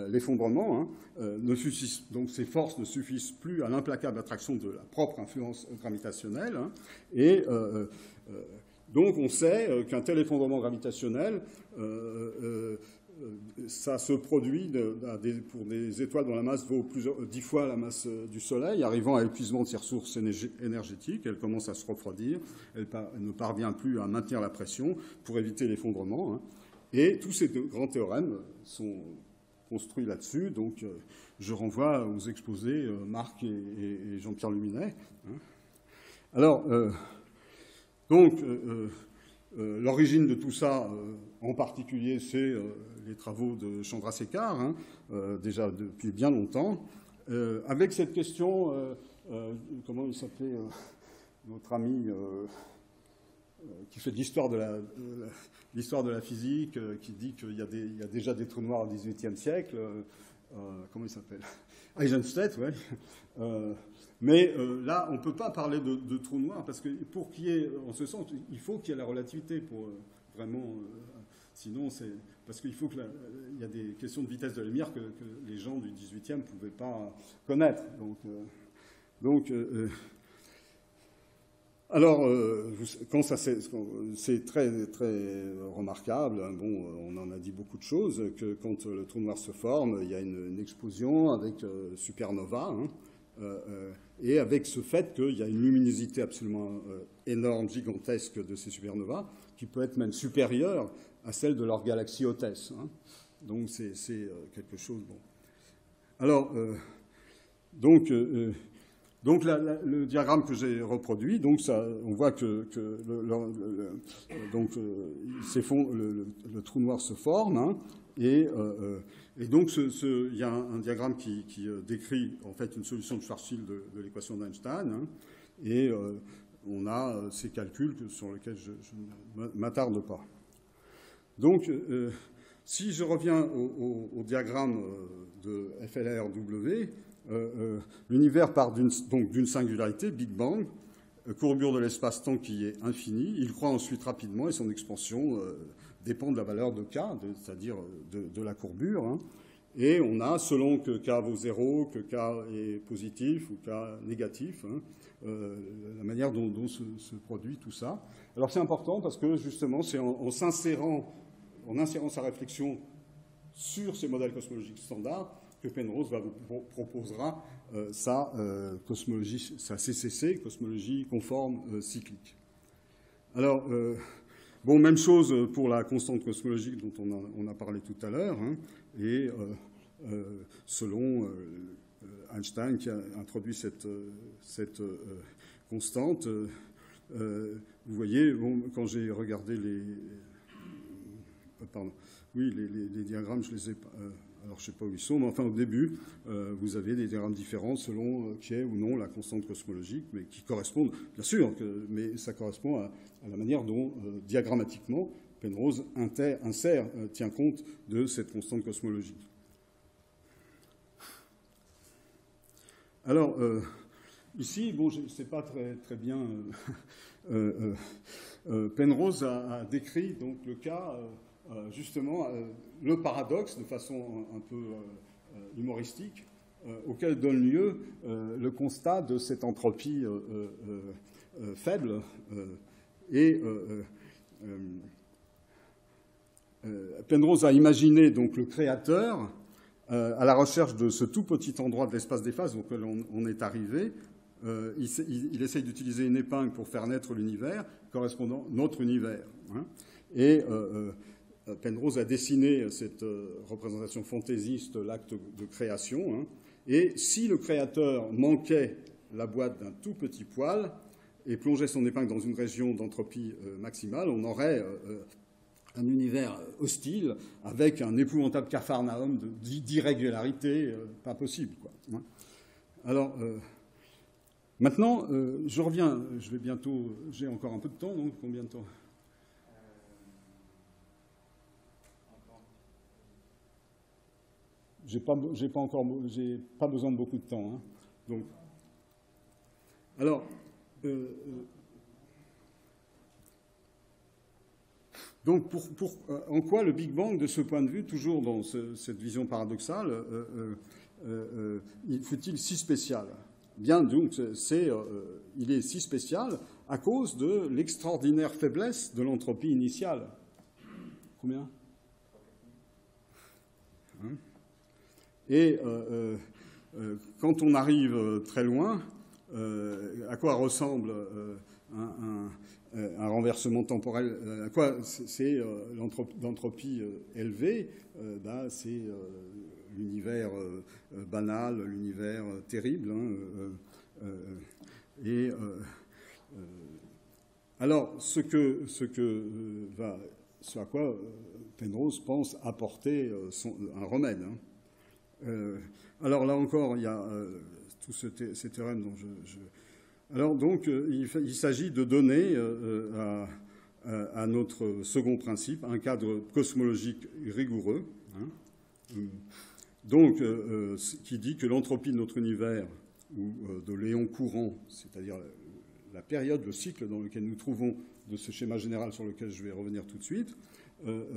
l'effondrement, donc ces forces ne suffisent plus à l'implacable attraction de la propre influence gravitationnelle, donc on sait qu'un tel effondrement gravitationnel, ça se produit pour des étoiles dont la masse vaut 10 fois la masse du Soleil, arrivant à l'épuisement de ses ressources énergétiques. Elle commence à se refroidir, elle ne parvient plus à maintenir la pression pour éviter l'effondrement. Et tous ces grands théorèmes sont construits là-dessus. Donc je renvoie aux exposés Marc et Jean-Pierre Luminet. Alors... Donc, l'origine de tout ça, en particulier, c'est les travaux de Chandrasekhar, hein, déjà depuis bien longtemps, avec cette question, comment il s'appelait notre ami qui fait de l'histoire de la physique, qui dit qu'il y a déjà des trous noirs au XVIIIe siècle. Comment il s'appelle? Eisenstedt, ouais. Mais là, on ne peut pas parler de trous noirs, parce que pour qu'il y ait, en ce sens, il faut qu'il y ait la relativité pour vraiment... sinon, c'est... Parce qu'il faut qu'il y a des questions de vitesse de la lumière que les gens du XVIIIe ne pouvaient pas connaître. Alors, quand ça, c'est très, très remarquable. Hein, bon, on en a dit beaucoup de choses, que quand le trou noir se forme, il y a une explosion avec supernova, hein, et avec ce fait qu'il y a une luminosité absolument énorme, gigantesque de ces supernovas, qui peut être même supérieure à celle de leur galaxie hôtesse. Hein. Donc, c'est quelque chose... Bon. Alors, donc le diagramme que j'ai reproduit, donc ça, on voit que le trou noir se forme, hein, et donc il y a un diagramme qui décrit en fait une solution de Schwarzschild de l'équation d'Einstein, hein, et on a ces calculs sur lesquels je ne m'attarde pas. Donc, si je reviens au diagramme de FLRW, l'univers part d'une singularité, Big Bang, courbure de l'espace-temps qui est infinie. Il croît ensuite rapidement et son expansion dépend de la valeur de K, c'est-à-dire de la courbure. Hein. Et on a, selon que K vaut 0, que K est positif ou K négatif, hein, la manière dont se produit tout ça. Alors c'est important parce que justement, c'est en insérant sa réflexion sur ces modèles cosmologiques standards que Penrose vous proposera sa cosmologie, sa CCC, cosmologie conforme cyclique. Alors, bon, même chose pour la constante cosmologique dont on a parlé tout à l'heure, hein, et selon Einstein qui a introduit cette constante, vous voyez, bon, quand j'ai regardé les diagrammes, je les ai pas... alors, je ne sais pas où ils sont, mais enfin, au début, vous avez des diagrammes différents selon qui est ou non la constante cosmologique, mais qui correspondent, bien sûr, mais ça correspond à la manière dont, diagrammatiquement, Penrose tient compte de cette constante cosmologique. Alors, ici, bon, je ne sais pas très bien... Penrose a décrit donc, le cas... justement, le paradoxe, de façon un peu humoristique, auquel donne lieu le constat de cette entropie faible. Et Penrose a imaginé donc le créateur à la recherche de ce tout petit endroit de l'espace des phases auquel on est arrivé. Il essaye d'utiliser une épingle pour faire naître l'univers correspondant à notre univers. Hein, et Penrose a dessiné cette représentation fantaisiste, l'acte de création. Hein, et si le créateur manquait la boîte d'un tout petit poil et plongeait son épingle dans une région d'entropie maximale, on aurait un univers hostile avec un épouvantable capharnaüm d'irrégularité pas possible, quoi. Hein. Alors, maintenant, je reviens, j'ai encore un peu de temps, donc combien de temps ? J'ai pas besoin de beaucoup de temps. Hein. Donc, en quoi le Big Bang, de ce point de vue, toujours dans cette vision paradoxale, fut-il si spécial ? Bien, donc, il est si spécial à cause de l'extraordinaire faiblesse de l'entropie initiale. Combien ? Hein ? Et quand on arrive très loin, à quoi ressemble un renversement temporel, à quoi c'est l'entropie élevée, c'est l'univers banal, l'univers terrible. Hein, Alors, ce à quoi Penrose pense apporter un remède. Alors là encore, il y a tous ces théorèmes dont Alors donc, il s'agit de donner à notre second principe un cadre cosmologique rigoureux, donc qui dit que l'entropie de notre univers, ou de l'éon courant, c'est-à-dire la période, le cycle dans lequel nous trouvons de ce schéma général sur lequel je vais revenir tout de suite,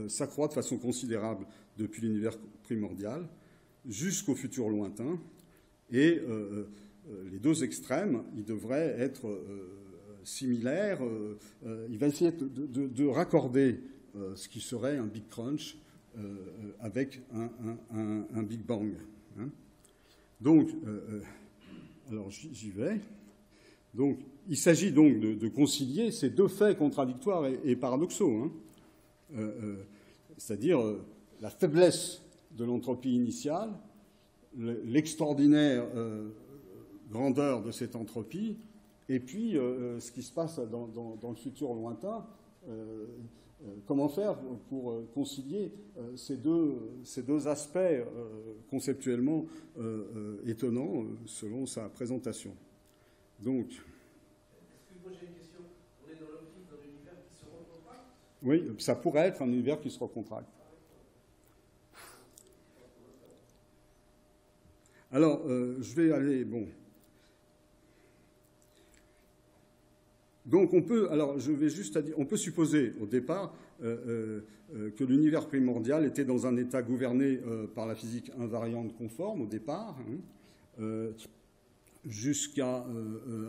s'accroît de façon considérable depuis l'univers primordial jusqu'au futur lointain. Et les deux extrêmes, ils devraient être similaires. Il va essayer de raccorder ce qui serait un Big Crunch avec un Big Bang. Hein. Donc, alors j'y vais. Donc, il s'agit donc de concilier ces deux faits contradictoires et paradoxaux, hein. C'est-à-dire la faiblesse de l'entropie initiale, l'extraordinaire grandeur de cette entropie, et puis ce qui se passe dans le futur lointain. Comment faire pour concilier ces deux aspects conceptuellement étonnants selon sa présentation. Donc, est-ce que moi j'ai une question? On est dans l'optique d'un univers qui se recontracte? Oui, ça pourrait être un univers qui se recontracte. Alors, je vais aller, bon. Donc, on peut supposer au départ que l'univers primordial était dans un état gouverné par la physique invariante conforme au départ, hein, jusqu'à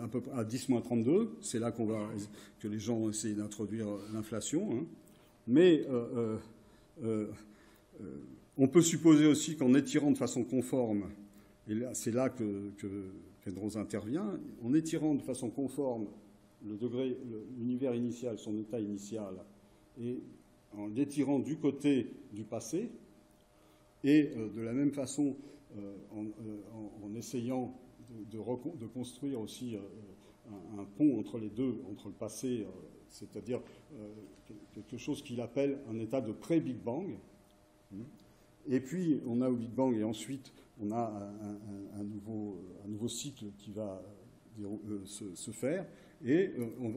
à peu près à 10-32. C'est là que les gens ont essayé d'introduire l'inflation. Hein. Mais on peut supposer aussi qu'en étirant de façon conforme, et c'est là que Penrose intervient, en étirant de façon conforme l'univers initial, son état initial, et en l'étirant du côté du passé, et de la même façon en essayant de construire aussi un pont entre les deux, entre le passé, c'est-à-dire quelque chose qu'il appelle un état de pré-Big Bang. Et puis on a au Big Bang, et ensuite on a un nouveau cycle qui va se faire, et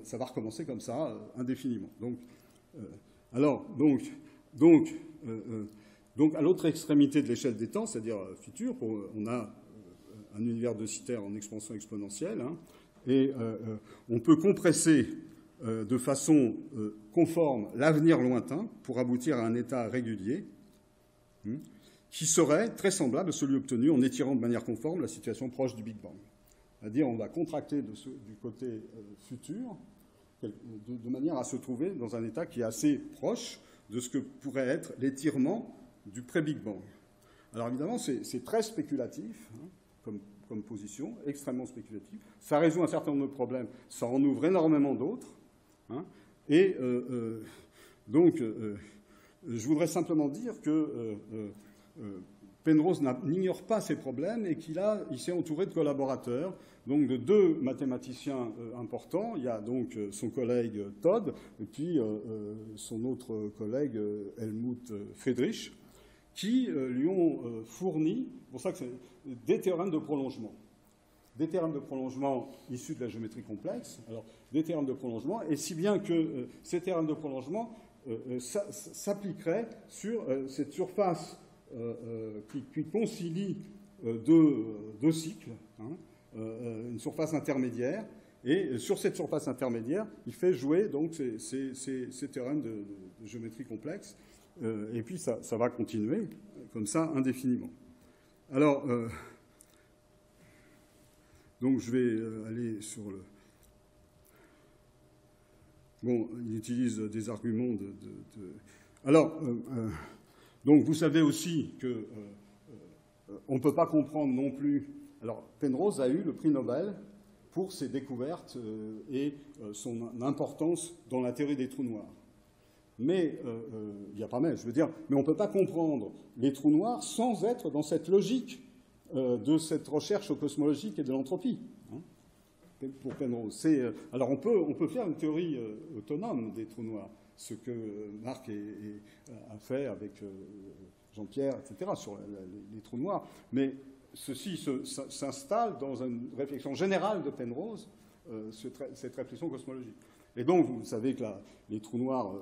ça va recommencer comme ça indéfiniment. Donc, à l'autre extrémité de l'échelle des temps, c'est-à-dire futur, on a un univers de Sitter en expansion exponentielle, hein, et on peut compresser de façon conforme l'avenir lointain pour aboutir à un état régulier qui serait très semblable à celui obtenu en étirant de manière conforme la situation proche du Big Bang. C'est-à-dire on va contracter du côté futur de manière à se trouver dans un état qui est assez proche de ce que pourrait être l'étirement du pré-Big Bang. Alors évidemment, c'est très spéculatif, hein, comme position, extrêmement spéculatif. Ça résout un certain nombre de problèmes, ça en ouvre énormément d'autres. Hein, et donc, je voudrais simplement dire que Penrose n'ignore pas ces problèmes et qu'il s'est entouré de collaborateurs, donc de deux mathématiciens importants. Il y a donc son collègue Todd et puis son autre collègue Helmut Friedrich, qui lui ont fourni, pour ça que c'est des théorèmes de prolongement. Des théorèmes de prolongement issus de la géométrie complexe, alors des théorèmes de prolongement, et si bien que ces théorèmes de prolongement s'appliqueraient sur cette surface qui concilie deux cycles, hein, une surface intermédiaire, et sur cette surface intermédiaire, il fait jouer donc ces théorèmes de géométrie complexe, et puis ça va continuer comme ça indéfiniment. Alors, donc je vais aller sur le... Bon, il utilise des arguments Alors, donc vous savez aussi que on ne peut pas comprendre non plus... Alors, Penrose a eu le prix Nobel pour ses découvertes et son importance dans la théorie des trous noirs. Mais, il n'y a pas même, je veux dire, mais on ne peut pas comprendre les trous noirs sans être dans cette logique de cette recherche cosmologique et de l'entropie. Hein. pour Penrose. Alors on peut faire une théorie autonome des trous noirs, ce que Marc a fait avec Jean-Pierre, etc., sur les trous noirs, mais ceci s'installe dans une réflexion générale de Penrose, cette réflexion cosmologique. Et donc, vous savez que les trous noirs,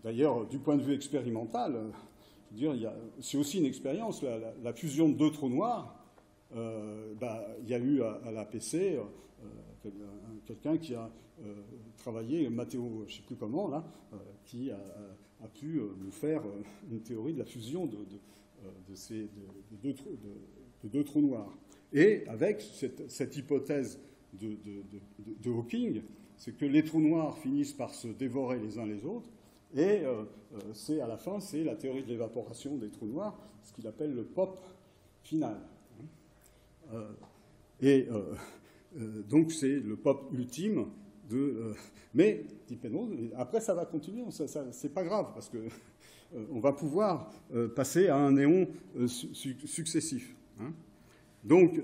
d'ailleurs, du point de vue expérimental, c'est aussi une expérience, la fusion de deux trous noirs. Il y a eu à l'APC quelqu'un qui a travaillé, Matteo, je ne sais plus comment, là, qui a pu nous faire une théorie de la fusion de deux trous noirs. Et avec cette hypothèse de Hawking, c'est que les trous noirs finissent par se dévorer les uns les autres, et à la fin, c'est la théorie de l'évaporation des trous noirs, ce qu'il appelle le pop final. Donc c'est le pop ultime mais, dit Penrose, après ça va continuer, c'est pas grave, parce que on va pouvoir passer à un néon successif. Hein. Donc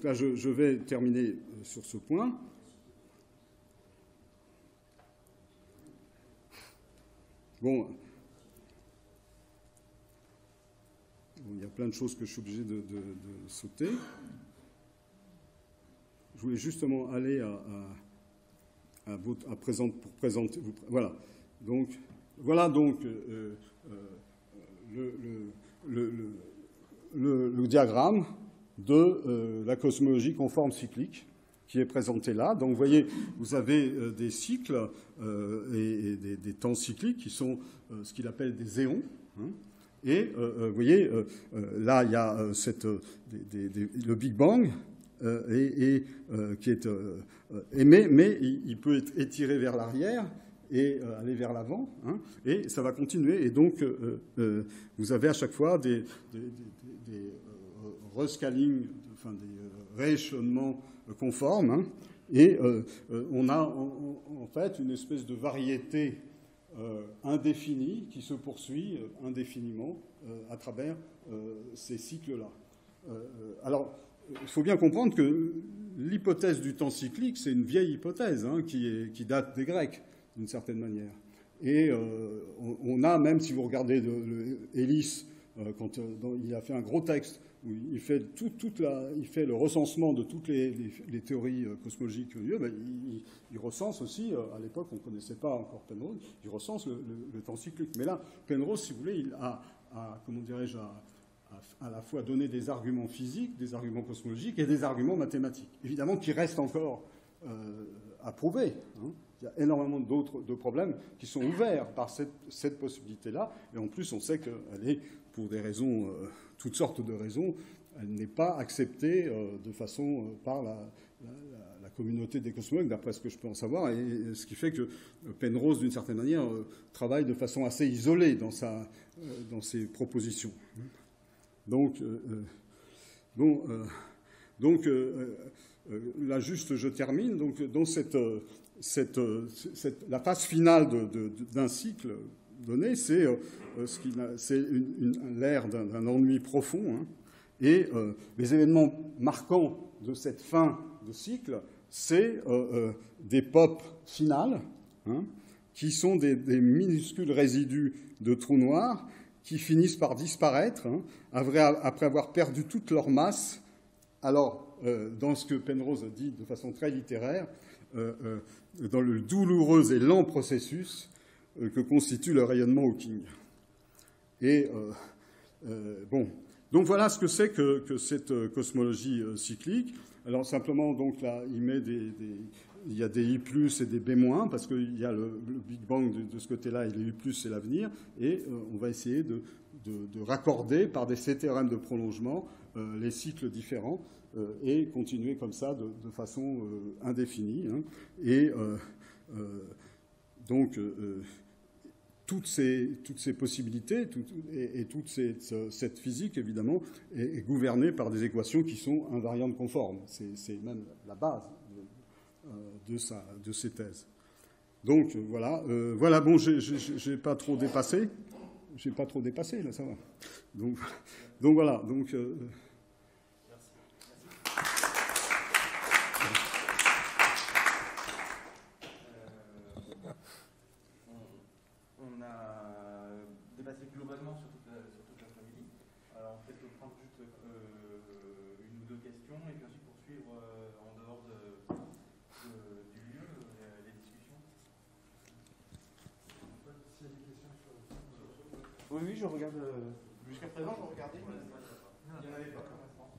là, je vais terminer sur ce point. Bon, il y a plein de choses que je suis obligé de sauter. Je voulais justement aller pour présenter. Voilà. Donc le diagramme de la cosmologie conforme cyclique qui est présenté là. Donc, vous voyez, vous avez des cycles et des temps cycliques qui sont ce qu'il appelle des éons. Hein. Et vous voyez, là, il y a le Big Bang qui est aimé, mais il peut être étiré vers l'arrière et aller vers l'avant, hein, et ça va continuer. Et donc, vous avez à chaque fois des rescaling, enfin des rééchelonnements conformes, hein, et on a en fait une espèce de variété indéfinie qui se poursuit indéfiniment à travers ces cycles-là. Alors, il faut bien comprendre que l'hypothèse du temps cyclique, c'est une vieille hypothèse, hein, qui date des Grecs, d'une certaine manière. Et on a, même si vous regardez Ellis, quand il a fait un gros texte où il fait il fait le recensement de toutes les théories cosmologiques, il recense aussi, à l'époque on ne connaissait pas encore Penrose, il recense le temps cyclique. Mais là, Penrose, si vous voulez, il a comment dirais-je, à la fois donné des arguments physiques, des arguments cosmologiques et des arguments mathématiques, évidemment qui restent encore à prouver. Hein. Il y a énormément de problèmes qui sont ouverts par cette possibilité-là, et en plus on sait qu'elle est, pour des raisons, toutes sortes de raisons, elle n'est pas acceptée de façon par la communauté des cosmologues, d'après ce que je peux en savoir, et ce qui fait que Penrose, d'une certaine manière, travaille de façon assez isolée dans ses propositions. Donc, là, juste, je termine. Donc, dans la phase finale d'un cycle donné, c'est l'ère d'un ennui profond. Hein, et les événements marquants de cette fin de cycle, c'est des pops finales, hein, qui sont des minuscules résidus de trous noirs qui finissent par disparaître, hein, après avoir perdu toute leur masse. Alors, dans ce que Penrose a dit de façon très littéraire, dans le douloureux et lent processus que constitue le rayonnement Hawking. Et bon, donc voilà ce que c'est que cette cosmologie cyclique. Alors simplement, donc là, il y a des I+, et des B-, parce qu'il y a le Big Bang de ce côté-là, et les I+, c'est l'avenir, et on va essayer de raccorder par ces théorèmes de prolongement les cycles différents, et continuer comme ça de façon indéfinie. Hein. Et donc, toutes ces possibilités et toute cette physique, évidemment, est gouvernée par des équations qui sont invariantes conformes. C'est même la base de ces thèses. Donc, voilà. Voilà, bon, j'ai pas trop dépassé. j'ai pas trop dépassé, là, ça va. Donc voilà. Donc, Merci. On a dépassé globalement sur toute la famille. Alors peut-être prendre juste une ou deux questions et puis ensuite poursuivre en dehors du lieu les discussions. Oui, oui, je regarde. Jusqu'à présent, je regardais, mais il n'y en avait pas pour l'instant.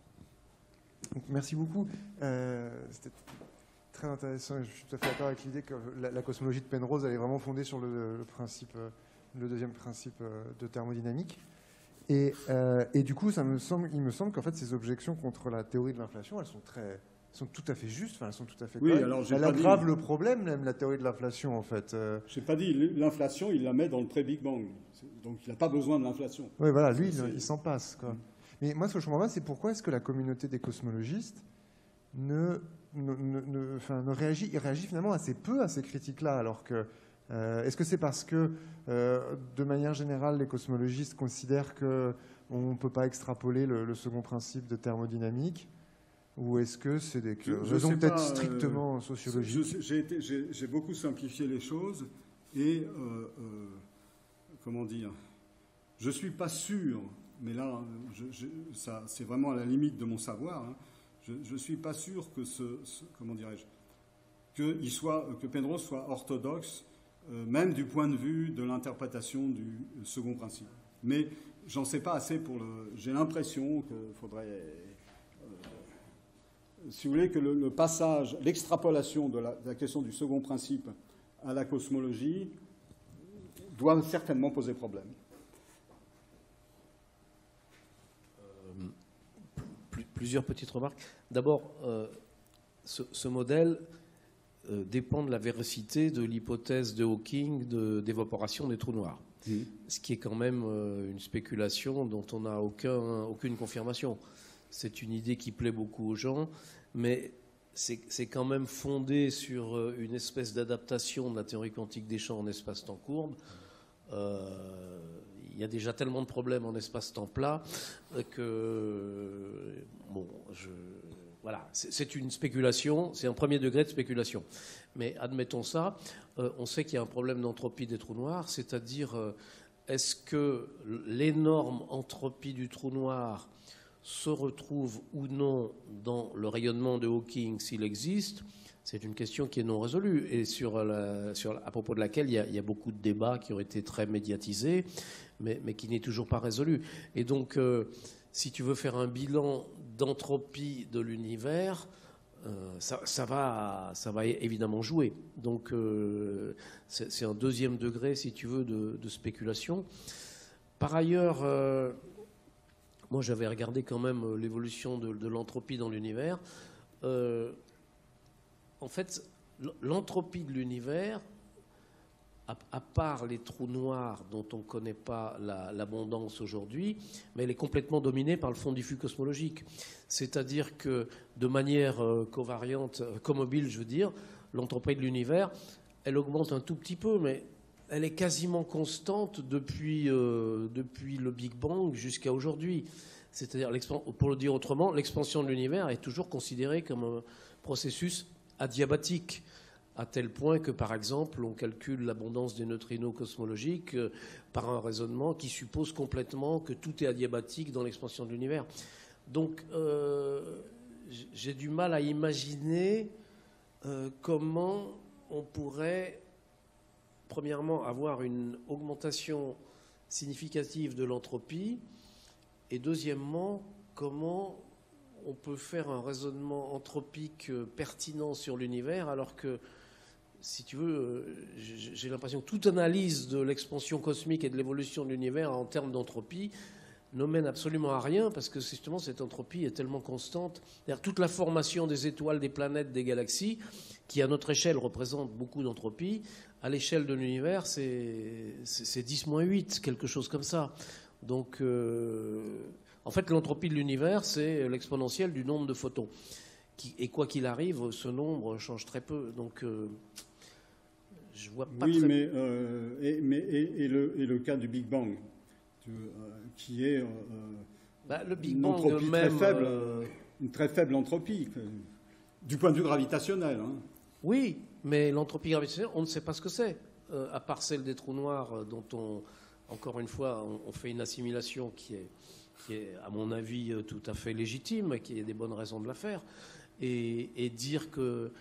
Donc, merci beaucoup. C'était très intéressant. Je suis tout à fait d'accord avec l'idée que la cosmologie de Penrose, elle est vraiment fondée sur le deuxième principe de thermodynamique. Et du coup, il me semble qu'en fait, ces objections contre la théorie de l'inflation, elles sont tout à fait justes. Enfin, elles sont tout à fait oui, correctes. alors elle aggrave le problème, même la théorie de l'inflation, en fait. J'ai pas dit l'inflation, il la met dans le pré-Big Bang. Donc il n'a pas besoin de l'inflation. Oui, voilà, lui, il s'en passe, quoi. Mais moi, ce que je comprends pas, c'est pourquoi est-ce que la communauté des cosmologistes réagit finalement assez peu à ces critiques-là, alors que est-ce que c'est parce que, de manière générale, les cosmologistes considèrent qu'on ne peut pas extrapoler le second principe de thermodynamique, ou est-ce que c'est des raisons peut-être strictement sociologiques? J'ai beaucoup simplifié les choses et, comment dire, je ne suis pas sûr, mais là, c'est vraiment à la limite de mon savoir, hein, je ne suis pas sûr que comment dirais-je, que Penrose soit orthodoxe, même du point de vue de l'interprétation du second principe. Mais j'en sais pas assez pour j'ai l'impression qu'il faudrait, si vous voulez, que le passage, l'extrapolation de la question du second principe à la cosmologie doit certainement poser problème. Plusieurs petites remarques. D'abord, ce modèle dépend de la véracité de l'hypothèse de Hawking d'évaporation des trous noirs. Ce qui est quand même une spéculation dont on n'a aucune confirmation. C'est une idée qui plaît beaucoup aux gens, mais c'est quand même fondé sur une espèce d'adaptation de la théorie quantique des champs en espace-temps courbe. Il y a déjà tellement de problèmes en espace-temps plat que, bon, voilà, c'est une spéculation, c'est un premier degré de spéculation. Mais admettons ça, on sait qu'il y a un problème d'entropie des trous noirs, c'est-à-dire est-ce que l'énorme entropie du trou noir se retrouve ou non dans le rayonnement de Hawking s'il existe? C'est une question qui est non résolue et à propos de laquelle il y a beaucoup de débats qui ont été très médiatisés, mais qui n'est toujours pas résolu. Et donc, si tu veux faire un bilan d'entropie de l'univers, ça va évidemment jouer. Donc, c'est un deuxième degré, si tu veux, de spéculation. Par ailleurs, moi, j'avais regardé quand même l'évolution de l'entropie dans l'univers. En fait, l'entropie de l'univers, à part les trous noirs dont on ne connaît pas l'abondance aujourd'hui, mais elle est complètement dominée par le fond diffus cosmologique. C'est-à-dire que de manière covariante, commobile, je veux dire, l'entropie de l'univers, elle augmente un tout petit peu, mais elle est quasiment constante depuis le Big Bang jusqu'à aujourd'hui. C'est-à-dire, pour le dire autrement, l'expansion de l'univers est toujours considérée comme un processus adiabatique, à tel point que, par exemple, on calcule l'abondance des neutrinos cosmologiques par un raisonnement qui suppose complètement que tout est adiabatique dans l'expansion de l'univers. Donc, j'ai du mal à imaginer comment on pourrait, premièrement, avoir une augmentation significative de l'entropie, et deuxièmement, comment on peut faire un raisonnement anthropique pertinent sur l'univers, alors que, si tu veux, j'ai l'impression que toute analyse de l'expansion cosmique et de l'évolution de l'univers en termes d'entropie ne mène absolument à rien, parce que justement cette entropie est tellement constante. C'est-à-dire toute la formation des étoiles, des planètes, des galaxies, qui à notre échelle représente beaucoup d'entropie, à l'échelle de l'univers c'est 10-8, quelque chose comme ça. Donc, en fait, l'entropie de l'univers, c'est l'exponentielle du nombre de photons. Et quoi qu'il arrive, ce nombre change très peu. Donc, je vois pas oui, très... mais le cas du Big Bang. qui est Le Big une Bang entropie même, très faible, une très faible entropie, du point de vue gravitationnel. Hein. Oui, mais l'entropie gravitationnelle, on ne sait pas ce que c'est. À part celle des trous noirs, dont encore une fois, on fait une assimilation qui est, à mon avis, tout à fait légitime, qui a des bonnes raisons de la faire, et dire que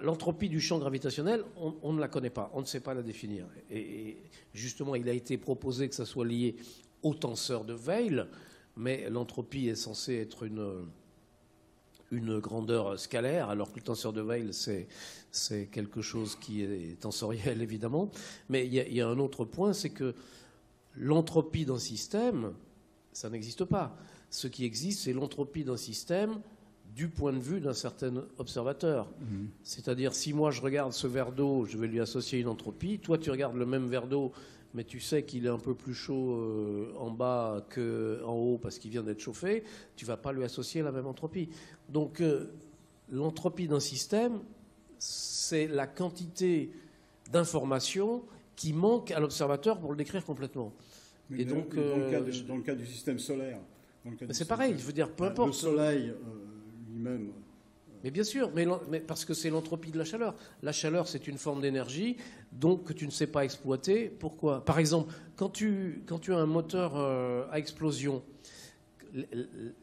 l'entropie du champ gravitationnel, on ne la connaît pas, on ne sait pas la définir. Et justement, il a été proposé que ça soit lié au tenseur de Weyl, mais l'entropie est censée être une grandeur scalaire, alors que le tenseur de Weyl, c'est quelque chose qui est tensoriel, évidemment. Mais il y a un autre point, c'est que l'entropie d'un système, ça n'existe pas. Ce qui existe, c'est l'entropie d'un système du point de vue d'un certain observateur. Mmh. C'est-à-dire, si moi je regarde ce verre d'eau, je vais lui associer une entropie. Toi, tu regardes le même verre d'eau, mais tu sais qu'il est un peu plus chaud en bas qu'en haut parce qu'il vient d'être chauffé, tu ne vas pas lui associer la même entropie. Donc, l'entropie d'un système, c'est la quantité d'informations qui manque à l'observateur pour le décrire complètement. Et donc, dans le cas du système solaire, c'est pareil, je veux dire, peu importe. Le Soleil lui-même. Mais bien sûr, mais parce que c'est l'entropie de la chaleur. La chaleur, c'est une forme d'énergie, donc que tu ne sais pas exploiter. Pourquoi ? Par exemple, quand tu as un moteur à explosion,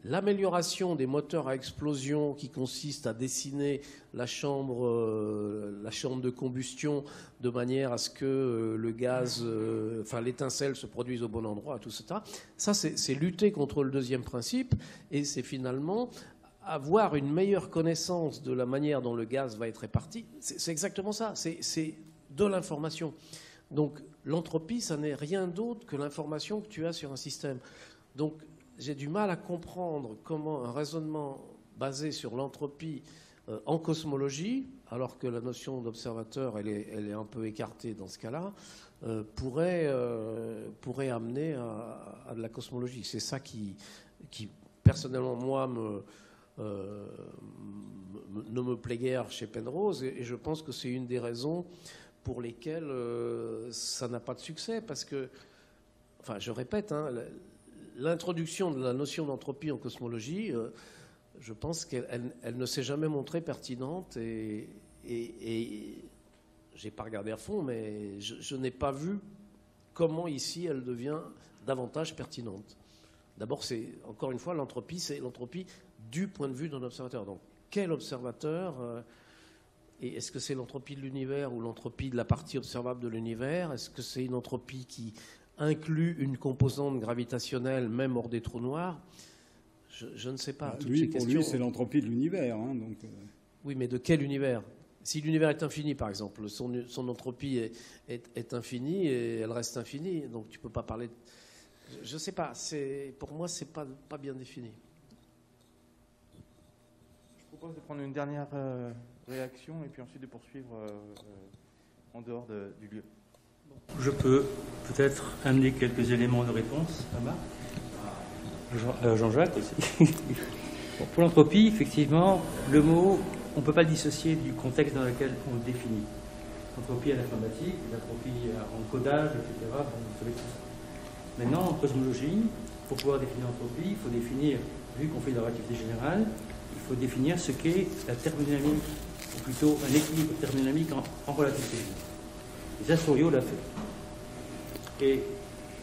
l'amélioration des moteurs à explosion qui consiste à dessiner la chambre de combustion de manière à ce que le gaz, l'étincelle se produise au bon endroit, tout ça, c'est lutter contre le deuxième principe, et c'est finalement avoir une meilleure connaissance de la manière dont le gaz va être réparti. C'est exactement ça, c'est de l'information. Donc l'entropie, ça n'est rien d'autre que l'information que tu as sur un système. Donc j'ai du mal à comprendre comment un raisonnement basé sur l'entropie en cosmologie, alors que la notion d'observateur, elle est un peu écartée dans ce cas-là, pourrait amener à de la cosmologie. C'est ça qui personnellement, moi, ne me plaît guère chez Penrose, et je pense que c'est une des raisons pour lesquelles ça n'a pas de succès, parce que, je répète, l'introduction de la notion d'entropie en cosmologie, je pense qu'elle ne s'est jamais montrée pertinente, et j'ai pas regardé à fond, mais je n'ai pas vu comment ici elle devient davantage pertinente. D'abord, c'est encore une fois l'entropie, c'est l'entropie du point de vue d'un observateur. Donc, quel observateur et est-ce que c'est l'entropie de l'univers ou l'entropie de la partie observable de l'univers? Est-ce que c'est une entropie qui inclut une composante gravitationnelle, même hors des trous noirs? Je ne sais pas. Pour lui, c'est l'entropie de l'univers. Donc, oui, mais de quel univers? Si l'univers est infini, par exemple, son entropie est infinie et elle reste infinie. Donc, tu ne peux pas parler... Je ne sais pas. Pour moi, ce n'est pas bien défini. Je propose de prendre une dernière réaction et puis ensuite de poursuivre en dehors du lieu. Je peux peut-être amener quelques éléments de réponse là-bas. Jean-Jacques aussi. Bon, pour l'entropie, effectivement, le mot, on ne peut pas le dissocier du contexte dans lequel on le définit. L'entropie à l'informatique, l'entropie en codage, etc. Bon, vous savez tout ça. Maintenant, en cosmologie, pour pouvoir définir l'entropie, il faut définir, vu qu'on fait de la relativité générale, il faut définir ce qu'est la thermodynamique, ou plutôt un équilibre thermodynamique en relativité générale. Et ça, Souriau l'a fait. Et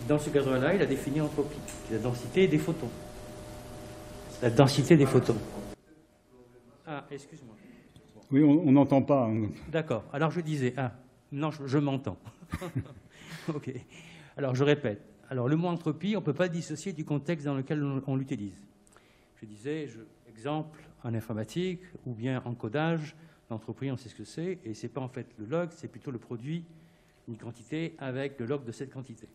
dans ce cadre-là, il a défini l'entropie, la densité des photons. La densité des photons. Ah, excuse-moi. Oui, on n'entend pas. D'accord. Alors je disais, non, je m'entends. Ok. Alors je répète. Alors le mot entropie, on ne peut pas le dissocier du contexte dans lequel on l'utilise. Je disais, exemple, en informatique ou bien en codage, l'entropie, on sait ce que c'est, et ce n'est pas en fait le log, c'est plutôt le produit d'une quantité avec le log de cette quantité.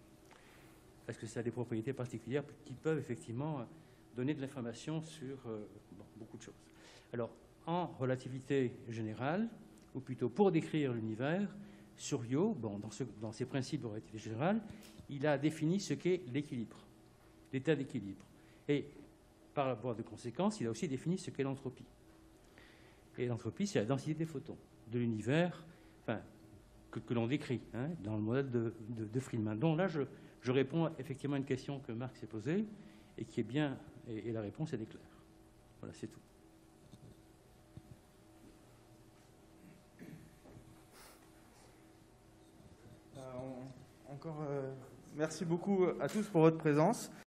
Parce que ça a des propriétés particulières qui peuvent effectivement donner de l'information sur beaucoup de choses. Alors, en relativité générale, ou plutôt pour décrire l'univers, Souriau, dans ses principes de relativité générale, il a défini ce qu'est l'équilibre, l'état d'équilibre. Et par voie de conséquence, il a aussi défini ce qu'est l'entropie. Et l'entropie, c'est la densité des photons de l'univers que l'on décrit dans le modèle de Friedman. Donc là, Je réponds effectivement à une question que Marc s'est posée et qui est bien, et la réponse elle est claire. Voilà, c'est tout. Encore, merci beaucoup à tous pour votre présence.